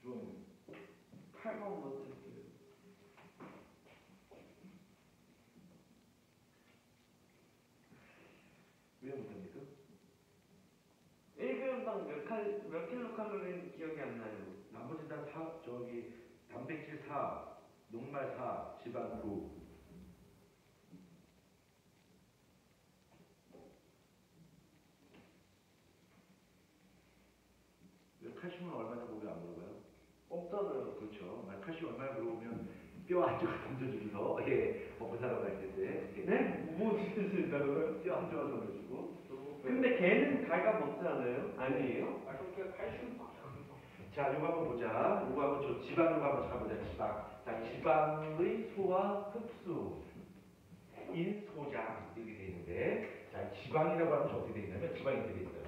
주원 8번 못했어요. 왜 못합니까? 1g당 몇 킬로칼로리인지 기억이 안 나요. 나머지 다 저기 단백질 4, 녹말 4, 지방 9. 왜 칼슘은 얼마냐고 왜 안 물어봐요? 없잖아요. 그렇죠. 칼슘 얼마 물어보면 뼈 한쪽을 던져주면서 먹고 살아갈 텐데 네? 뭐 드신다고요? 뼈 한쪽을 던져주고. 근데 걔는 갈가 먹지 않아요? 아니에요? 아, 그럼 칼슘 자, 요거 한번 보자. 요거 한번 저 지방 요거 한번 잡아보자. 지방. 자, 지방의 소화 흡수. 인소장 이렇게 돼 있는데, 자, 지방이라고 하면 어떻게 돼 있냐면 지방이 이렇게 돼 있어요.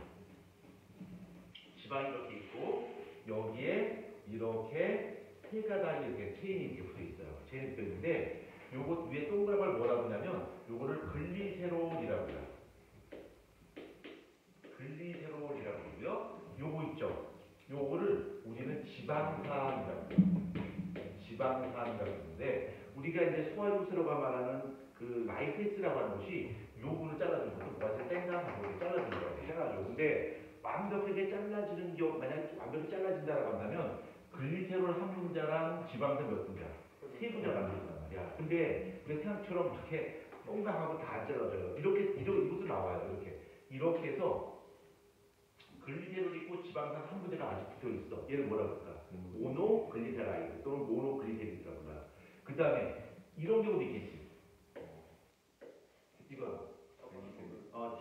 지방이 이렇게 있고 여기에 이렇게 세 가닥이 이렇게 체인이 이렇게 붙어 있어요. 체인이 붙어 있는데 요거 위에 동그란 걸 뭐라고 하냐면 요거를 글리세롤이라고 해요. 글리세롤이라고 하고요. 요거 있죠. 요거를 우리는 지방산이라고 해요. 지방산이라고 하는데 우리가 이제 소화효소라고 말하는 그 라이페이스라고 하는 것이 요거를 잘라주는 것도 뭐가 땡강하고 이렇게 잘라주는 거예요. 해가지고 근데 완벽하게 잘라지는 만약 완벽히 잘라진다라고 한다면 글리세롤 한 분자랑 지방산 몇 분자? 세 분자 만들어진단 말이야. 근데 우리 생각처럼 이렇게 동강하고 다 안 잘라져요. 이것도 나와요. 이렇게 해서 글리세롤 있고 지방산 한 분자가 아직 붙어 있어. 얘를 뭐라고 할까? 모노글리세라이드 또는 모노글리세리드라고 불러요. 그 다음에 이런 경우도 있겠지. 이거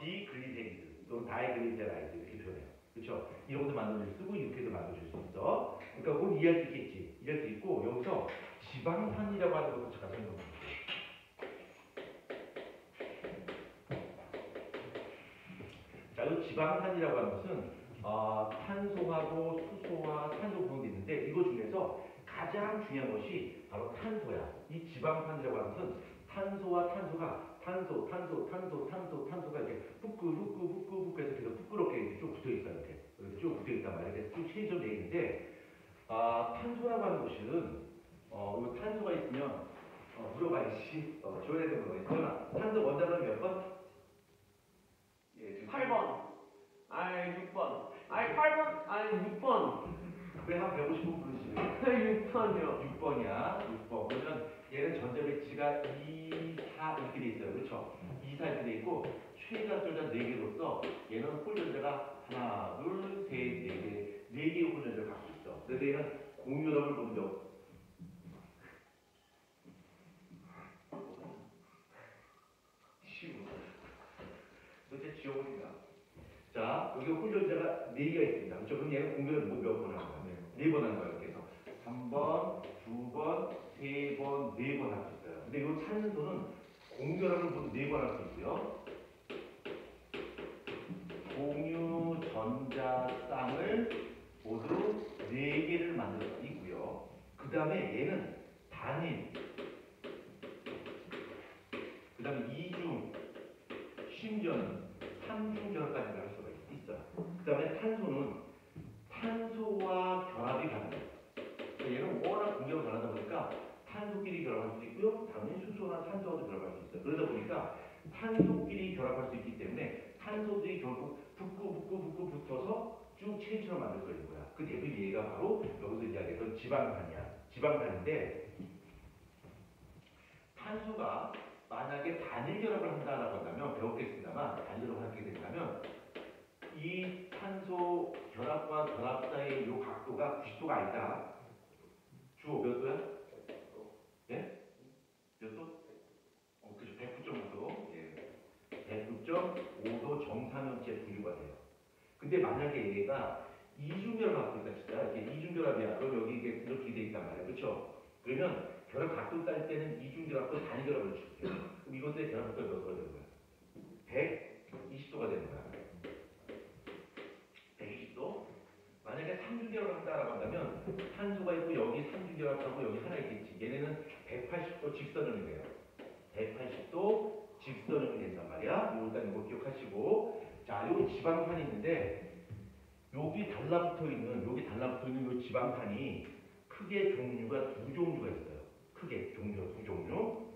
디글리세리드 또는 다이글리세라이드 이렇게 표현해요. 그렇죠? 이런 것도 만들어줄 수 있고 이렇게도 만들어줄 수 있어. 그러니까 그건 이해할 수 있겠지. 이해할 수 있고 여기서 지방산이라고 하는 것도 잠깐 설명해 볼게요. 자, 이 지방산이라고 하는 것은 탄소하고 수소와 산소 그런 게 있는데 이거 중에서 가장 중요한 것이 바로 탄소야. 이 지방산이라고 하는 것은 탄소와 탄소가 탄소가 이렇게 후끄 해서 계속 부끄럽게 이렇게 쭉 붙어 있어요. 이렇게 쭉 붙어 있단 말이에요. 그래서 쭉 체인점 되어 있는데 탄소라고 하는 것은 이거 탄소가 있으면 물어봐야지. 줘야 되는 거예요. 탄소 원자로는 몇 번? 예, 8번. 아이 6번. 아이 8번. 아이 6번. 왜한 150번 부르시면 6번이요. 6번이야. 6번. 그러면 얘는 전자배치가 2, 4 이렇게 돼 있어요. 그렇죠? 2, 4 이렇게 돼 있고 최단절자 4개로서 얘는 홀전자가 하나, 둘, 셋, 4개, 4개의 홀전자를 갖고 있어. 그래서 얘는 공유력을 보는 적 도대체 지워버린다. 자, 여기 홀전자가 4개가 있습니다. 그렇죠? 그럼 얘는 공유력을 몇 번 하는 거예요? 4번 하는 거예요. 이렇게 해서 3번, 2번, 3번, 4번 할 수 있어요. 근데 이 탄소는 공유력을 모두 4번 할 수 있고요. 공유 전자쌍을 모두 4개를 만들 수 있고요. 그 다음에 얘는 단일, 그 다음에 이중, 심지어는 3중 결합까지 할 수가 있어요. 그 다음에 탄소는 탄소와 결합이 가능해요. 얘는 워낙 공격을 잘하다 보니까 탄소끼리 결합할 수 있고요. 당연히 수소나 탄소와도 결합할 수 있어요. 그러다 보니까 탄소끼리 결합할 수 있기 때문에 탄소들이 결국 붙어서 쭉 체인처럼 만들 수 있는 거야. 그 대표 얘가 바로 여기서 이야기했던 지방산이야. 지방산인데 탄소가 만약에 단일 결합을 한다라고 한다면 배웠겠습니다만 단일 결합을 하게 된다면 이 탄소 결합과 결합 사이의 이 각도가 90도가 아니다. 주호 몇 도야? 예? 몇 도? 그죠. 109.5도. 예. 109.5도 정사면체 분류가 돼요. 근데 만약에 얘가 이중결합을 갖고 있다 진짜 이게 이중결합이야. 그럼 여기 이게 이렇게 돼 있단 말이야. 그렇죠? 그러면 결합 각도 딸 때는 이중결합과 단일결합을 줄게요. 그럼 이것들의 결합 각도가 몇 도가 되는 거야? 120도가 되는 거야. 120도? 만약에 3중결합을 한다라고 한다면 탄소가 있고 여기 3중결합하고 여기 하나 있겠지. 얘네는 180도 직선형이 돼요. 180도 직선형이 된단 말이야. 일단 이거 기억하시고 자, 요 지방산이 있는데 여기 달라붙어 있는 요 지방산이 크게 종류가 두 종류가 있어요. 크게 종류가 두 종류.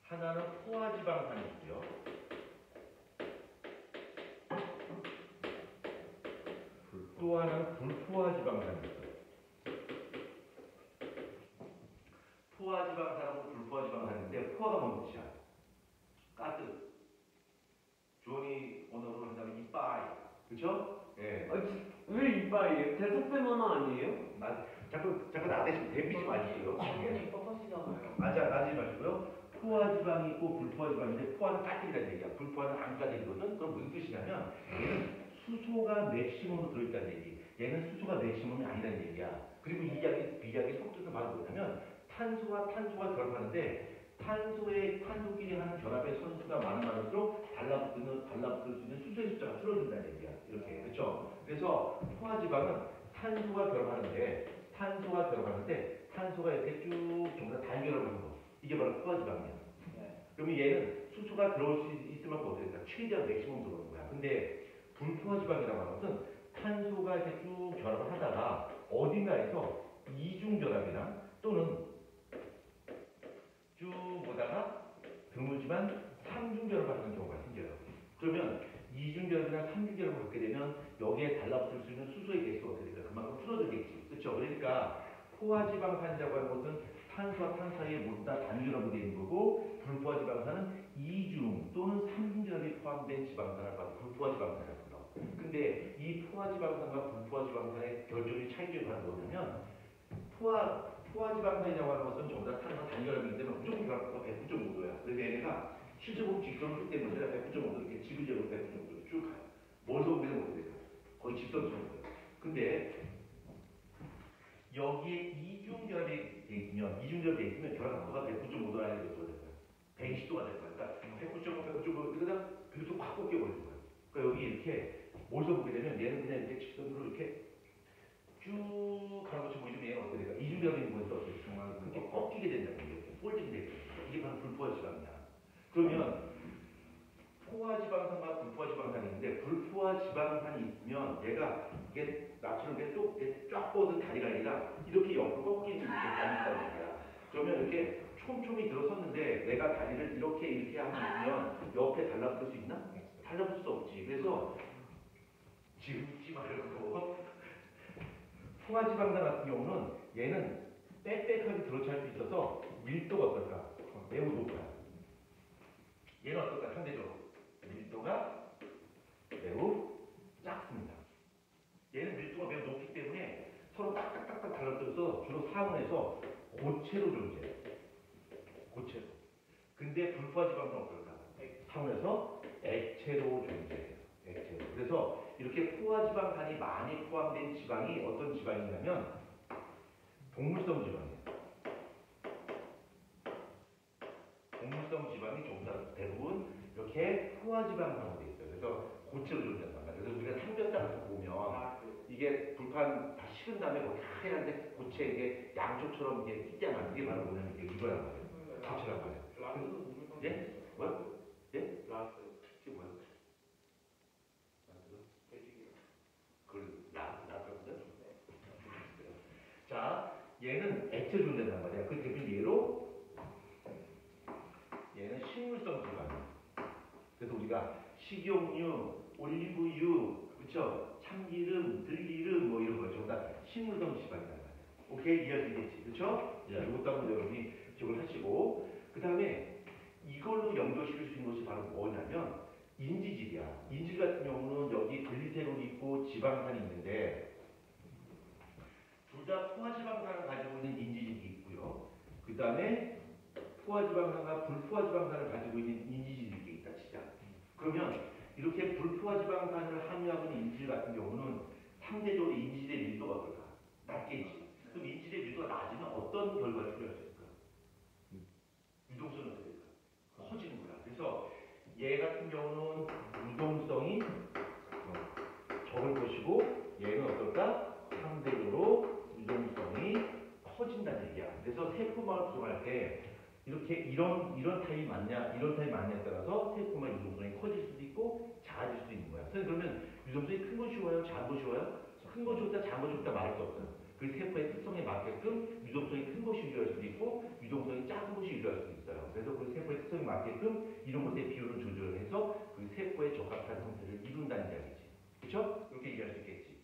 하나는 포화지방산이 있고요. 또 하나는 불포화지방산이 있어요. 포화지방산하고 불포화지방산인데 포화가 뭔 뜻이야? 가스. 주원이 언어로 한다면 이빠이. 그쵸? 예. 왜 이빨이에요? 대답된 언어 아니에요? 자꾸 나 대신 대비지 마시고요. 당연히 뻣뻣이잖아요. 나지 마시고요. 포화지방이 있고 불포화지방인데 포화는 가스이라는 얘기야. 불포화는 안 가스이거든. 그럼 무슨 뜻이냐면 얘는 수소가 맥시멈으로 들어있다는 얘기. 얘는 수소가 맥시멈이 아니라는 얘기야. 그리고 이 비약의 속뜻은 바로 뭐냐면 탄소와 탄소가 결합하는데 탄소끼리 하는 결합의 선수가 많을수록 달라붙을 수 있는 수소의 숫자가 줄어든다는 얘기야. 이렇게. 그렇죠? 그래서 포화지방은 탄소가 결합하는데 탄소가 이렇게 쭉 전부 다 단결을 하는 거. 이게 바로 포화지방이야. 네. 그러면 얘는 수소가 들어올 수 있을 만큼 어떻게 될까? 최대한 맥시멈 들어오는 거야. 근데 불포화지방이라고 하는 것은 탄소가 이렇게 쭉 결합을 하다가 어딘가에서 이중결합이나 또는 쭉 오다가 드물지만 삼중결합을 하는 경우가 생겨요. 그러면 이중결합이나 삼중결합을 갖게 되면 여기에 달라붙을 수 있는 수소의 개수가 어떻게 될까? 그만큼 줄어들겠지. 그렇죠? 그러니까 포화지방산이라고 하는 것은 탄소와 탄 사이에 모두 다 단결합이 되어 있는 거고 불포화지방산은 이중 또는 삼중결합이 포함된 지방산을 봐도 불포화지방산이라고 불러. 근데 이 포화지방산과 불포화지방산의 결정의 차이점이 바로 뭐냐면 포화지방산이라고 하는 것은 전부 다 탄소와 단결합이기 때문에 무조건 결합도가 109.5도야. 그래서 얘네가 실제로 직선을 끄기 때문에 109.5도 이렇게 지그재그로 109.5도로 쭉 가요. 멀리서 보면 어떻게 돼요? 거의 직선처럼 돼요. 근데 여기에 이중결합이 돼 있으면 결합도가 109.5도라는 게 어떻게 될 거야? 120도가 될 거야. 그러니까 109.5 이러다 그래서 확 꺾여버리는 거야. 그러니까 여기 이렇게 멀리서 보게 되면 얘는 그냥 이렇게 직선으로 이렇게 쭉 가는 것처럼 보이지만 얘는 어떻게 될까? 이중결합이 있는 것도 어떻게 될까? 그렇게 꺾이게 된다는 거예요. 이렇게 폴딩이 되게 된다. 이게 바로 불포화지방이야. 그러면 포화지방산과 불포화지방산이 있는데 불포화지방산이 있으면 얘가 이게 나처럼 이렇게 쫙 뻗은 다리가 아니라 이렇게 옆으로 꺾이는 이렇게 다리 있다는 얘기야. 그러면 이렇게 촘촘히 들어섰는데 내가 다리를 이렇게 하면 옆에 달라붙을 수 있나? 달라붙을 수 없지. 그래서 지금 웃지 말고 포화지방산 같은 경우는 얘는 빽빽하게 들어찰 수 있어서 밀도가 어떨까? 매우 높아요. 얘는 어떨까? 상대적으로 밀도가 매우 작습니다. 얘는 밀도가 매우 높기 때문에 서로 딱딱딱딱 달라붙어서 주로 상온에서 고체로 존재해요. 고체로. 근데 불포화지방은 어떨까? 상온에서 액체로 존재해요. 액체로. 그래서 이렇게 포화지방산이 많이 포함된 지방이 어떤 지방이냐면 동물성 지방이에요. 동물성 지방이 전부 다 대부분 이렇게 포화지방으로 되어 있어요. 그래서 고체로 존재한단 말이에요. 그래서 우리가 삼겹살 같은 거 보면 이게 불판 다 식은 다음에 거기 하얀데 고체 이게 양초처럼 이게 끼잖아. 이게 바로 뭐냐면 이게 이거란 말이에요. 고체란 말이에요. 라스도 동물성. 예? 뭐야? 예? 라스. 이게 뭐야? 돼지기름. 나거든? 자, 얘는 액체 존재한단 말이야. 그 대표 예로 얘는 식물성 지방이야. 그래서 우리가 식용유, 올리브유, 그렇죠? 참기름, 들기름 뭐 이런 거 전부 다 식물성 지방이란 말이야. 오케이? 이해할 수 있겠지? 그렇죠? 자, 이것도 한번 여러분이 기억을 하시고 그 다음에 이걸로 연결시킬 수 있는 것이 바로 뭐냐면 인지질이야. 인지질 같은 경우는 여기 글리세롤이 있고 지방산이 있는데 둘 다 포화지방산을 가지고 있는 인지질이 있고요. 그 다음에 포화지방산과 불포화지방산을 가지고 있는 인지질이 있다 치자. 그러면 이렇게 불포화지방산을 함유하고 있는 인지질 같은 경우는 상대적으로 인지질의 밀도가 어떨까? 낮겠지. 그럼 인지질의 밀도가 낮으면 어떤 결과를 초래할 수 있을까? 유동성은 어떻게 될까? 커지는 거야. 그래서 얘 같은 경우는 유동성이 적을 것이고 얘는 어떨까? 상대적으로 유동성이 커진다는 얘기야. 그래서 세포막을 구성할 때 이렇게 이런 타입이 맞냐, 이런 타입이 맞냐에 따라서 세포막 유동성이 커질 수도 있고 작아질 수도 있는 거야. 유동성이 큰 건 쉬워요? 작은 건 쉬워요? 큰 건 좋다, 작은 건 좋다 말할 수 없어요. 그 세포의 특성에 맞게끔 유동성이 큰 것이 유리할 수도 있고 유동성이 작은 것이 유리할 수도 있어요. 그래서 그 세포의 특성에 맞게끔 이런 것의 비율을 조절해서 그 세포에 적합한 형태를 이룬다는 이야기지. 그렇죠? 이렇게 얘기할 수 있겠지.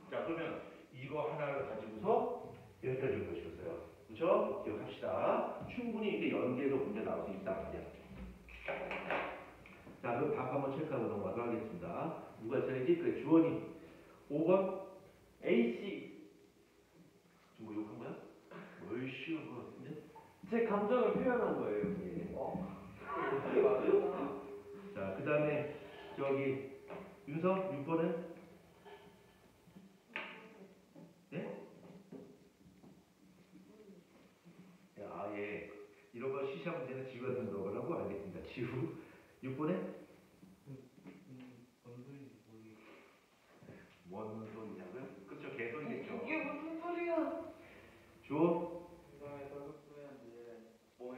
자, 그러면 이거 하나를 가지고서 여기까지 온 것이었어요. 그렇죠? 기억합시다. 충분히 이게 연계로 문제 나올 수 있다 말이야. 자, 그럼 답 한번 체크하고 넘어가도록 하겠습니다. 누가 차례지? 그래, 주원이 5번 AC. 지금 뭐 욕한 거야? 뭘 쉬운 거 같은데? 제 감정을 표현한 거예요. 예. 어떻게 맞아요? 자, 그 다음에 저기 윤성 6번은 네? 아, 예. 이런 거 시시한 문제는 지우한테 물어보라고 알겠습니다. 지우 6번에 원소이냐고요? 그렇죠. 개소이겠죠. 이게 무슨 소리야? 주어 인간의 설국수는 이제 몸에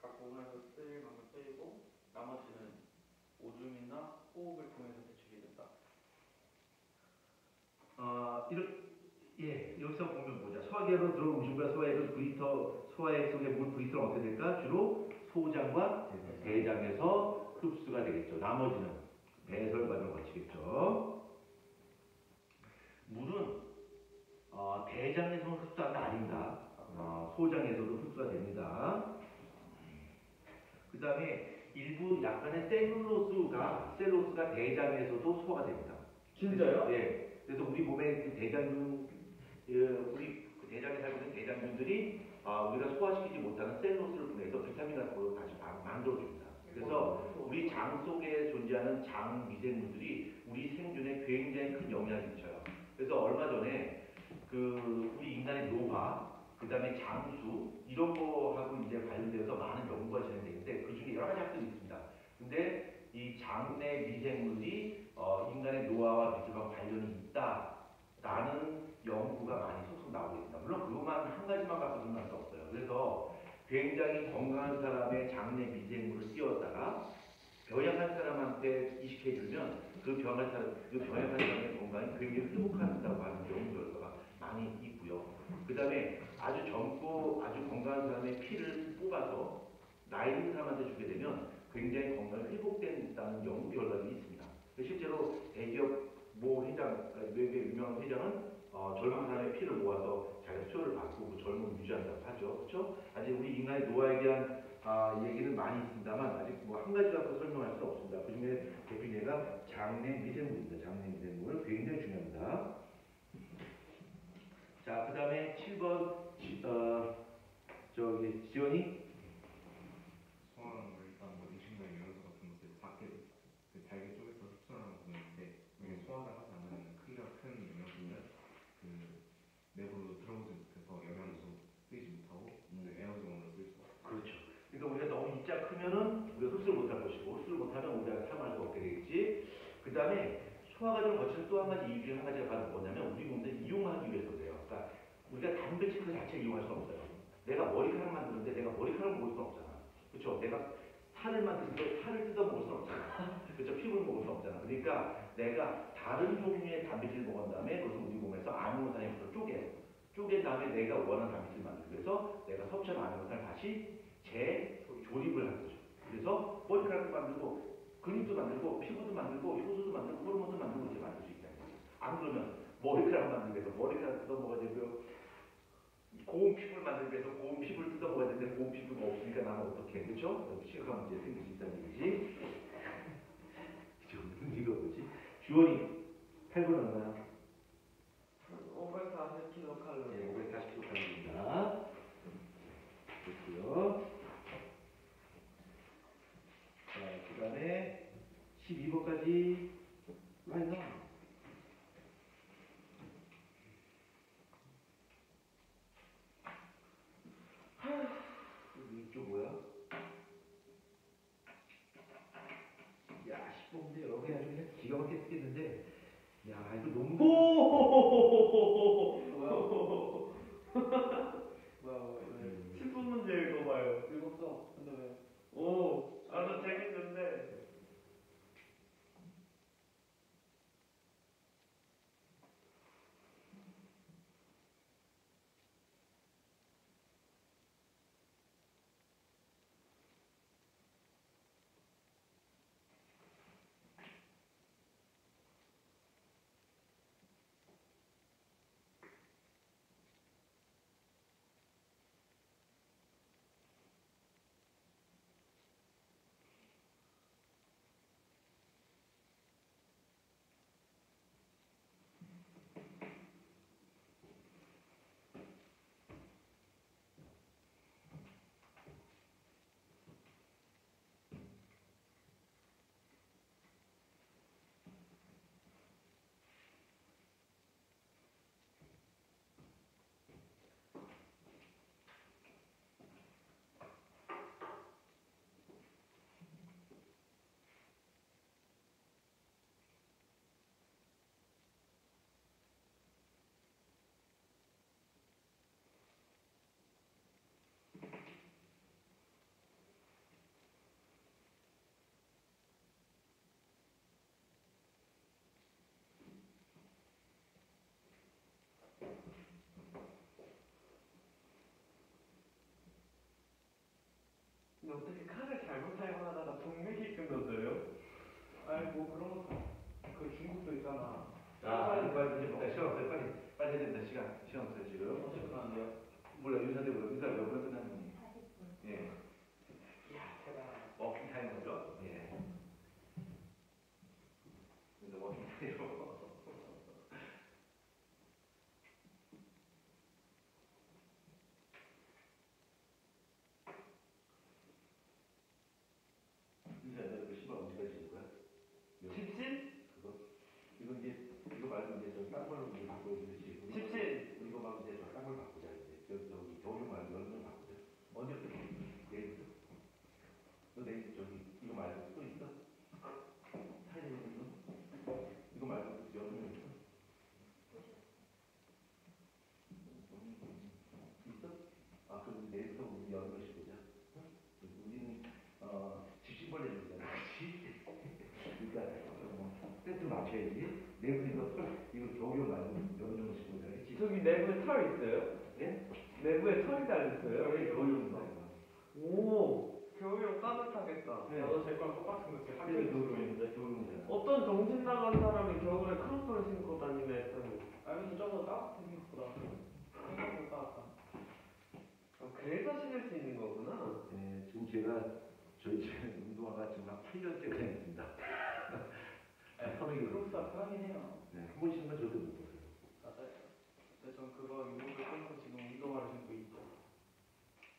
각 부분에서 쓰일 만큼 쓰이고 나머지는 오줌이나 호흡을 통해서 배출이 된다. 여기서 보면 보자. 소화기로 들어온 음식과 소화액은 소화액 속의 물 브리터는 어떻게 될까? 주로 소장과 대장에서 흡수가 되겠죠. 나머지는 배설 과정을 거치겠죠. 물은 대장에서는 흡수가 아닙니다. 소장에서도 흡수가 됩니다. 그 다음에 일부 약간의 셀룰로스가 대장에서도 소화가 됩니다. 진짜요? 예. 그래서 우리 몸의 그 대장균, 우리 그 대장에 살고 있는 대장균들이 우리가 소화시키지 못하는 셀룰로스를 통해서 비타민 같은 걸 다시 만들어줍니다. 그래서 우리 장 속에 존재하는 장 미생물들이 우리 생존에 굉장히 큰 영향을 미쳐요. 그래서 얼마 전에 그 우리 인간의 노화, 그 다음에 장수 이런 거하고 이제 관련돼서 많은 연구가 진행되는데 그 중에 여러 가지 학설이 있습니다. 근데 이 장내 미생물이 인간의 노화와 미생물과 관련이 있다라는 연구가 많이 속속 나오고 있습니다. 물론 그것만 한 가지만 갖고서는 할 수 없어요. 그래서 굉장히 건강한 사람의 장내 미생물을 띄웠다가 병약한 사람한테 이식해주면 그 병약한 사람의 건강이 굉장히 회복한다고 하는 연구 결과가 많이 있고요. 그 다음에 아주 젊고 아주 건강한 사람의 피를 뽑아서 나이 든 사람한테 주게 되면 굉장히 건강이 회복된다는 연구 결과들이 있습니다. 실제로 대기업 모 회장, 외국의 유명한 회장은 젊은 사람의 피를 모아서 자기가 수혈을 받고 그 젊음을 유지한다고 하죠. 그렇죠? 아직 우리 인간의 노화에 대한 얘기는 많이 있습니다만 아직 뭐 한 가지 갖고 설명할 수는 없습니다. 그 중에 대표 예가 장내 미생물입니다. 장내 미생물 굉장히 중요합니다. 자, 그 다음에 7번 저기 지원이 소화하는 걸 일단 뭐 음식이나 영양소 같은 것들 밖에 그 잘게 쪼개서 흡수하는 부분인데 이게 소화를 하지 않으면 크기가 큰 영양소는 그 내부로 들어오지 못해서 영양소 쓰이지 못하고 에너지원으로 쓰일 수 없어요. 그렇죠. 그러니까 우리가 너무 입자 크면은 우리가 흡수를 못할 것이고 흡수를 못하면 우리가 사용할 수 없게 되겠지. 그 다음에 소화 과정을 거치는 또 한 가지 이유 중에 한 가지가 바로 뭐냐면 우리 몸을 이용하기 위해서 그래요. 그러니까 우리가 단백질 그 자체를 이용할 수 없어요. 내가 머리카락 만드는데 내가 머리카락을 먹을 수 없잖아. 그렇죠? 내가 살을 만드는데 살을 뜯어 먹을 수 없잖아. 그렇죠? 피부를 먹을 수 없잖아. 그러니까 내가 다른 종류의 단백질을 먹은 다음에 그것을 우리 몸에서 아미노산에 쪼갠 다음에 내가 원하는 단백질을 만들기 위해서 내가 섭취한 아미노산을 다시 재조립을 하는 거죠. 그래서 머리카락도 만들고 근육도 만들고 피부도 만들고 효소도 만들고 호르몬도 만들고 이렇게 만들 수 있다는 거예요. 안 그러면 머리카락 만들기 위해서 머리카락 뜯어 먹어야 되고요. 고운 피부를 만들기 위해서 고운 피부를 뜯어 먹어야 되는데 고운 피부가 없으니까 나는 어떻게 해? 그렇죠? 심각한 문제 생길 수 있다는 얘기지. 이거 뭐지? 주원이 8번 얼마야? 540kcal. 네, 540kcal입니다. 됐고요. 자, 그 다음에 12번까지 맞나? 이쪽 뭐야? 야, 10번인데 여기 아주 그냥 기가 막히게 쓰겠는데 야, 이거 너무 뭐야? 10분 문제 읽어봐요. 읽었어. 근데 왜? 오, 나 재밌는데. 어떻게 칸을 잘못 사용하다가 동맥이 끊어져요? 아니 뭐 그런 거 그 중국도 있잖아. 자, 빨리 이제 시간 없어요. 빨리 해야 된다. 시간 없어요 지금. 언제 끝나는데요? 몰라 윤사대보다 윤사 몇 분 끝나는 거니? 예. 이야 제가 워킹 타임 거죠? 예. 그래서 워킹 타임으로. 윤사 너 시간 언제까지 줄 거야? 집신? 그거? 이거 이제 이거 말고 이제 저딴 걸로 이제 바꿔주지. 집신. 우리 거 말고 이제 저딴 걸 바꾸자 이제. 저기 겨울용 말고 여름용 바꾸자. 언제부터? 내일부터? 너 내일 저기 이거 말고 또 있어? 타이밍 있어? 이거 말고 여름용 있어? 있어? 아 그럼 내일부터 우리 여름용 시보자. 우리는 집신벌레 주잖아. 그러니까 세트 맞춰야지. 내부터 이거 겨울용 말고 여름용 시보자. 그치? 저기 내부에 털 있어요? 네? 내부에 털이 달렸어요? 왜 겨울용 말고? 오, 겨울용 따뜻하겠다. 네. 나도 제 거랑 똑같은 거 지금 하긴 학교에서 겨울용인데 겨울용이잖아. 어떤 정신 나간 사람이 겨울에 크로스를 신고 다니네 했더니 아니 저거 따뜻한 생각보다 생각보다 따뜻한. 그래서 신을 수 있는 거구나. 네, 지금 제가 저희 집에 운동화가 지금 한 8년째 그냥 있습니다. 선생님, 크로스가 편하긴 해요. 네, 한 번 신으면 절대 못 벗어요. 맞아요. 근데 전 그거 유혹을 끊고 지금 운동화를 신고 있죠.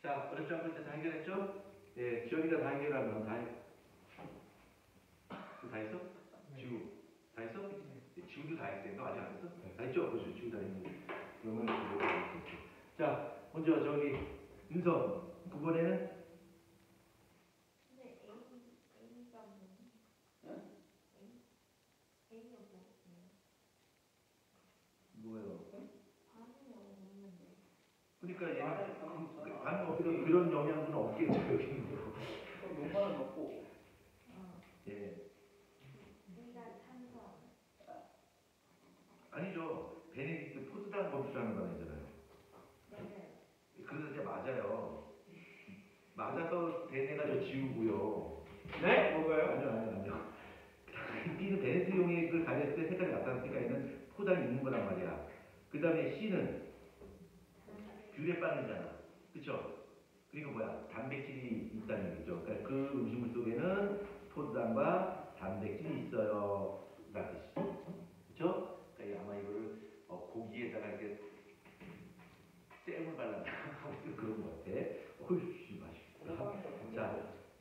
자, 어렵지 않고 일단 다 해결했죠? 예, 지원이가 다 해결하면 다 했어? 지우, 다 했어? 예, 지우도 다 했어요. 너 아직 안 했어? 다 했죠? 그렇죠. 지우 다 했는데. 그러면 지우가 다 했겠죠. 자, 먼저 저기, 윤성, 9번에는 근데 A가 뭐예요? A가 뭐예요? 뭐예요? 반응이 없는데. 그러니까 얘는 반응 없게 그런 영향은 없겠죠, 여기 있는 거. 그럼 용파는 넣고 예. B가 찬성. 아니죠. 베네딕트 포스당 범주라는 거 아니잖아요. 네. 그래서 이제 맞아요. 맞아서 베네가 저 지우고요. 네? 뭐가요? 아니요. B는 베네스 용액을 가렸을 때 색깔이 나타났으니까 얘는 포당이 있는 거란 말이야. 그 다음에 C는 뷰레빵이잖아. 그쵸? 그리고 뭐야? 단백질이 있다는 얘기죠. 그러니까 그 음식물 속에는 포도당과 단백질이 있어요. 라는 뜻이죠. 그쵸? 그러니까 아마 이거를 고기에다가 이렇게 잼을 발라서 그런 것 같아. 홀씨 맛있겠다. 자,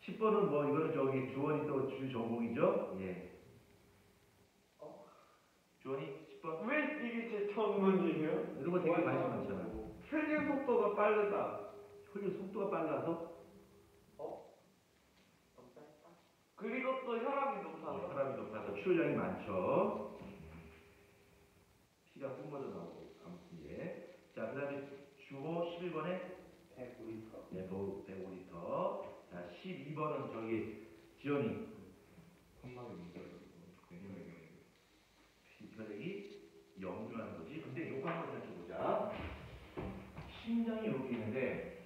10번은 뭐 이거는 저기 주원이 또 주 전공이죠? 예. 주원이 10번. 왜 이게 제 전문이에요? 이런 거 되게 관심 많잖아. 혈류 속도가 빠르다. 혈류 속도가 빨라서 너무 짧다. 그리고 또 혈압이 높아서. 사람이 높아서 출혈량이 많죠. 피가 뿜어져 나오고 아무튼 예. 자, 그다음에 주호 11번에 100ml. 네, 105리터. 자, 12번은 저기 지연이 컵막이 문제가 내리막이 혈액이 역류하는 거지. 근데 요거 한번 생각해보자. 심장이 여기 있는데,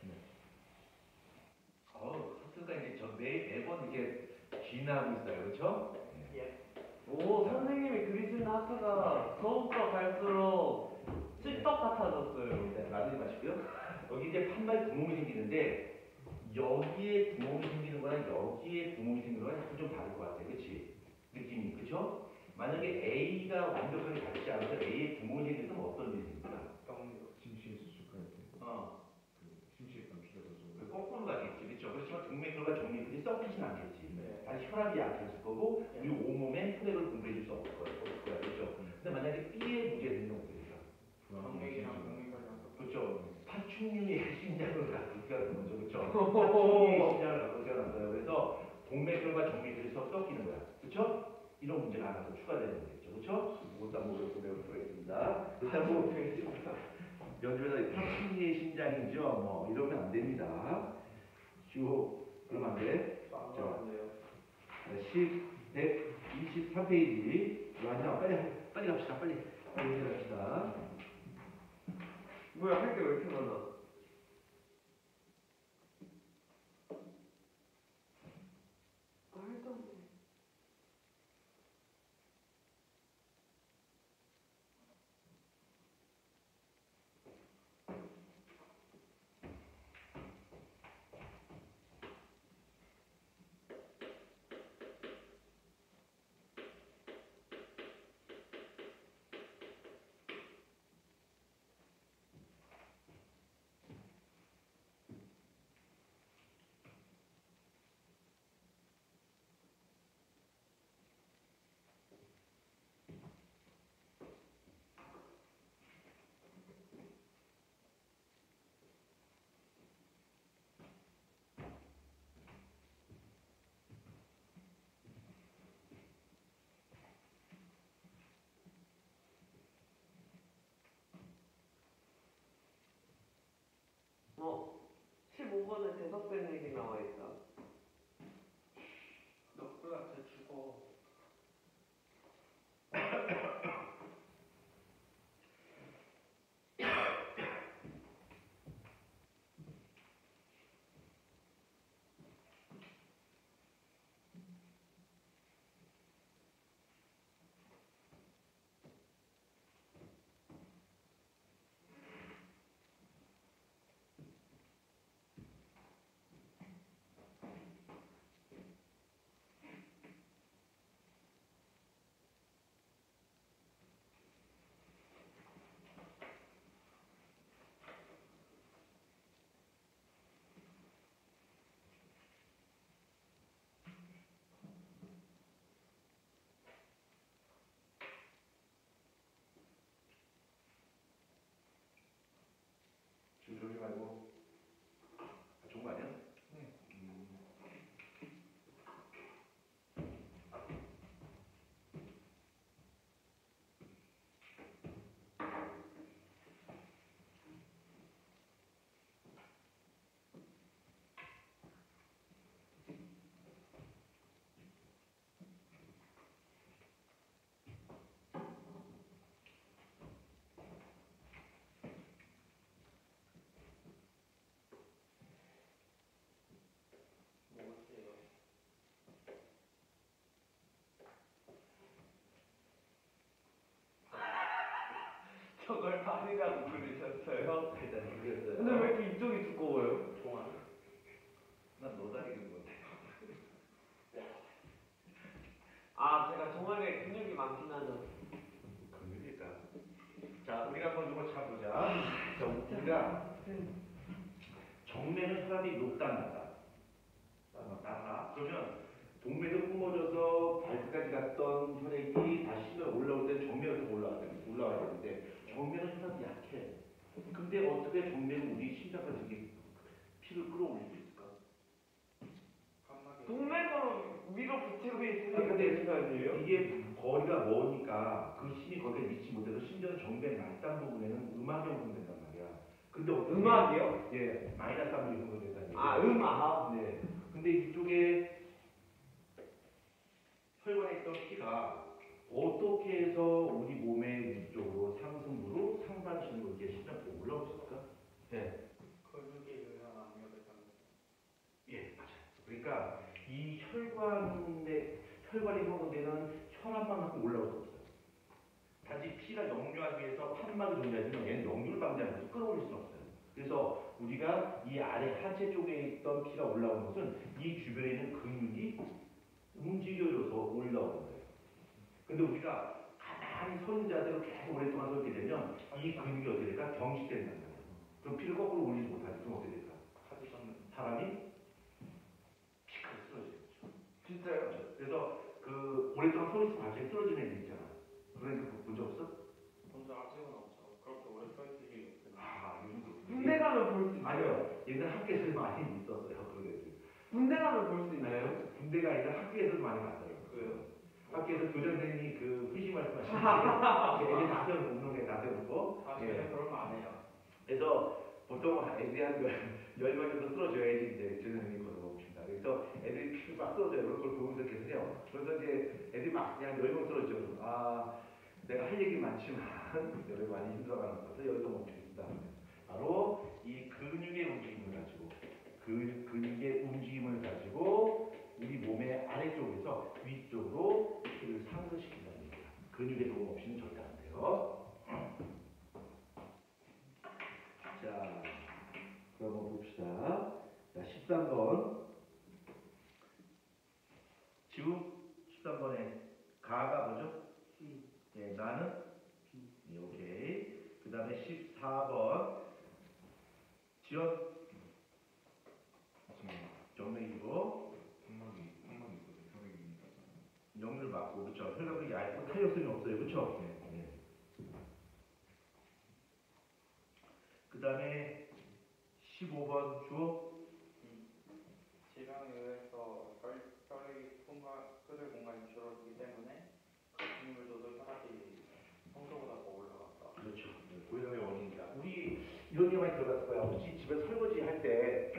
하트가 이제 매번 이렇게 진하고 있어요, 그렇죠? 오, 선생님이 그리시는 하트가 더욱더 갈수록 cil떡 같아졌어요. 네, 나중에 마시고요. 여기 이제 판발 구멍이 생기는데 여기에 구멍이 생기는 거랑 여기에 구멍이 생기는 거랑 약간 좀 다를 것 같아, 그렇지? 느낌이, 그렇죠? 만약에 A가 완벽하게 닿지 않아서 A에 구멍이 생기면 어떤 일이 생길까? 심시에 수축할 때 심시에 감출해가지고 그 거꾸로 가겠지, 그렇죠? 그렇지만 동맥혈과 정맥혈이 섞이진 않겠지. 네. 다시 혈압이 약해질 거고 우리 온몸에 혈액을 분배해줄 수 없을 거야, 그렇죠? 근데 만약에 B에 문제가 생기면 어떻게 될까? 정맥이랑 동맥이랑 그렇죠. 파충류의 심장을 갖고 태어난 거죠, 그렇죠? 파충류의 심장을 갖고 태어난 거예요. 그래서 동맥혈과 정맥혈이 섞이는 거야, 그렇죠? 이런 문제가 하나 더 추가되는 거겠죠, 그렇죠? 그것도 한번 배워보도록 하겠습니다. 그렇다고 연주에서 파충류의 심장이죠, 뭐 이러면 안 됩니다. 주호 그러면 안 돼. 빵빵한데요. 123페이지. 아니야, 빨리 갑시다, 빨리 갑시다. 뭐야, 할 게 왜 이렇게 많아? 번에 대답된 얘기 나와 있다. 너그한테 죽어. 지금 그러지 말고. 좋은 거 아니야? 뭐세요? 저걸 반이라고 부르셨어요? 일단 모르겠어요. 근데 왜 이렇게 이쪽이 두꺼워요? 통화. 난너 다리 긴 건데. 아, 제가 종아리에 근육이 많긴 하죠. 그러니까. 자, 우리가 한번 이거 잡보자. 자, 우리가 정면은 혈압이 높다 낮다. 낮다. 그러면 동맥을 뿜어져서 발끝까지 갔던 혈액이 다시 올라올 때 정면으로 올라와야 되는데 정면은 혈압이 약해. 근데 어떻게 정면은 우리 심장까지 이렇게 피를 끌어올릴 수 있을까? 깜빡이. 동맥으로 위로 붙이고 있으니까 근데 되는 거 아니에요? 이게 거리가 머니까 그 힘이 거기에 미치지 못해서 심지어 정면 말단 부분에는 음압이 형성된단 말이야. 근데 어떻게 음악이요? 예, 마이너스 함이 형성된다는 얘기예요. 아, 음악. 네. 근데 이쪽에 혈관에 있던 피가 어떻게 해서 우리 몸의 위쪽으로 상승부로 상반신으로 이렇게 심장부로 올라올 수 있을까? 네. 근육에 의한 압력을 받는. 예, 맞아요. 그러니까 이 혈관이 형성되는 혈압만큼 올라올 수 없어요. 단지 피가 역류하기 위해서 판막이 존재하지만 얘는 역류를 방지하면서 끌어올릴 수는 없어요. 그래서 우리가 이 아래 하체 쪽에 있던 피가 올라오는 것은 이 주변에 있는 근육이 움직여줘서 올라오는 거예요. 근데 우리가 가만히 서 있는 자세로 계속 오랫동안 서 있게 되면 이 근육이 어떻게 될까? 경직된다는 거예요. 그럼 피를 거꾸로 올리지 못하지. 그럼 어떻게 될까? 사람이 피카를 쓰러지는 거죠. 진짜요? 그래서 그 오랫동안 서 있으면 갑자기 쓰러지는 애들 있잖아. 그런 애들 본 적 없어? 먼저 아직은 없죠. 그렇게 오래 서 있을 일이 없어요. 아, 요즘도. 군대 가면 볼 수 있어요? 아니요. 옛날 학교에서 많이 있었어요. 그런 애들. 군대 가면 볼 수 있나요? 네. 군대가 아니라 학교에서 많이 봤어요. 그래요? 학교에서 교장선생님이 그 회식 말씀하시는데 애들 다 세우고 운동회 다 세우고 아, 예. 저는 그러면 안 해요. 그래서 보통 애들이 한 10명 정도 쓰러져야지 이제 교장선생님이 걸어봅시다. 그래서 애들이 피를 막 쓰러져요. 그걸 보면서 계속 해요. 그래서 이제 애들이 막 그냥 10명 쓰러져. 아, 내가 할 얘기 많지만 여기 많이 힘들어가는 것 같아서 여기서 멈추겠습니다. 바로 이 근육의 움직임을 가지고 근육의 움직임을 가지고 우리 몸의 아래쪽에서 위쪽으로 피를 상승시킨다는 얘기야. 근육의 도움 없이는 절대 안 돼요. 자, 그럼 한번 봅시다. 자, 13번. 지금 13번에 가가 뭐죠? 예, 나는 예, 오케이. 그 다음에 14번. 지연 정맥이고 판막이 있어서 혈액입니다. 영을 맞고 그렇죠. 혈관이 얇고 탄력성이 없어요. 그렇죠? 네. 네. 그 다음에 15번 주어 질병에 의해서 혈액이 흐를 공간이 줄어들기 때문에 그 근육물도 혈압이 평소보다 더 올라갔다. 그렇죠. 고혈압의 원인이다. 우리 이런 게 많이 들어갔을 거야. 혹시 집에 설거지 할 때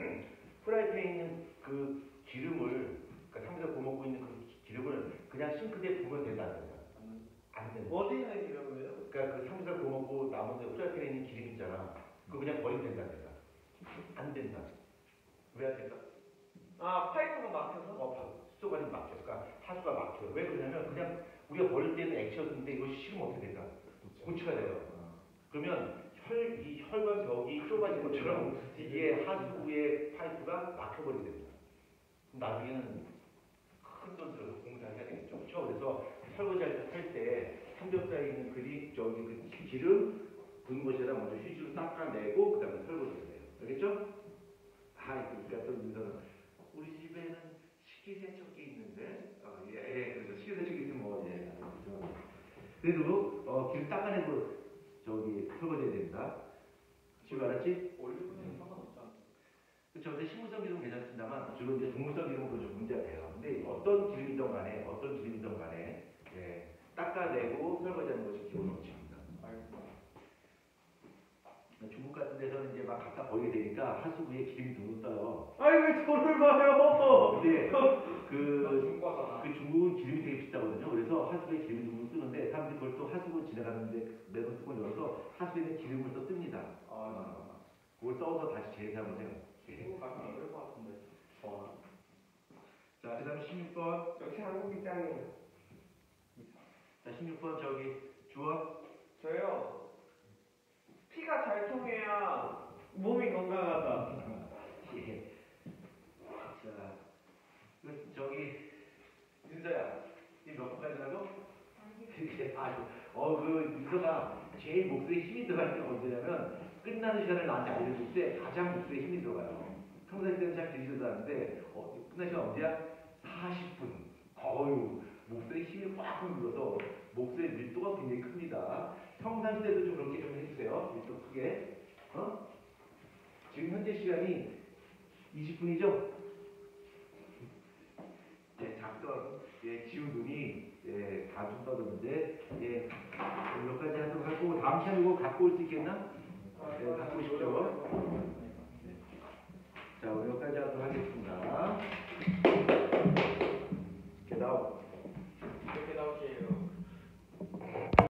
프라이팬에 있는 그 기름을, 그러니까 삼겹살 구워 먹고 있는 그 기름을 그냥 싱크대에 부으면 된다. 안 된다. 어디 있는 기름이에요? 그러니까 그 삼겹살 구워 먹고 남은 그 프라이팬에 있는 기름 있잖아. 그거 그냥 버리면 된다. 안 된다. 왜 안 된다? 아 파이프가 막혀서? 숫소가 좀 막혀. 그러니까 하수가 막혀. 왜 그러냐면 그냥 우리가 버릴 때는 액체였는데 이거 식으면 어떻게 된다? 고쳐야 돼요. 그러면 이 혈관 벽이 좁아진 것처럼 이게 하수구의 파이프가 막혀버리게 됩니다. 그럼 나중에는 큰 돈 들어서 공사해야 되겠죠. 그렇죠? 그래서 설거지할 때 삼겹살에 있는 그 기름 붓는 것에다 먼저 휴지로 닦아내고 그 다음에 설거지를 해요. 알겠죠? 그러니까 또 민서는 우리 집에는 식기세척기 있는데 그래서 식기세척기 있으면 그래도 기름 닦아내고 설거지해야 됩니다. 지금 알았지? 올리브유는 상관없지 않나요? 그렇죠. 근데 식물성 기름은 괜찮습니다만 주로 이제 동물성 기름은 좀 문제가 돼요. 근데 어떤 기름이든 간에 닦아내고 설거지하는 것이 기본 원칙입니다. 중국 같은 데서는 이제 막 갖다 버리게 되니까 하수구에 기름이 둥둥 떠요. 아니 왜 돈을 봐요? 근데 중과잖아. 그 중국은 기름이 되게 비싸거든요. 그래서 하수구에 기름이 둥둥 뜨는데 사람들이 그걸 또 하수구 지나가는데 매번 뚜껑을 열어서 하수에 있는 기름을 또 뜹니다. 그걸 써서 다시 재사용을 해요. 중국 가면 안 될 것 같은데. 자, 그 다음에 16번. 역시 한국 입장이에요. 자, 16번 주어. 저요. 피가 잘 통해야 몸이 건강하다. 예. 자, 윤서야, 이 몇 번까지 하고? 윤서가 제일 목소리에 힘이 들어갈 때가 언제냐면 끝나는 시간을 나한테 알려줄 때 가장 목소리에 힘이 들어가요. 평소에 때는 잘 들리지도 않는데 끝나는 시간 언제야? 40분. 목소리에 힘이 꽉 들어서 목소리 밀도가 굉장히 큽니다. 평상시에도 좀 그렇게 좀 해주세요. 밀도 크게. 지금 현재 시간이 20분이죠? 작성, 지우 눈이 다좀 떠드는데 여기까지 하도록 하고 다음 시간에 이거 갖고 올 수 있겠나? 갖고 오십시오. 자, 오늘 여기까지 하도록 하겠습니다. 이렇게 나올게요.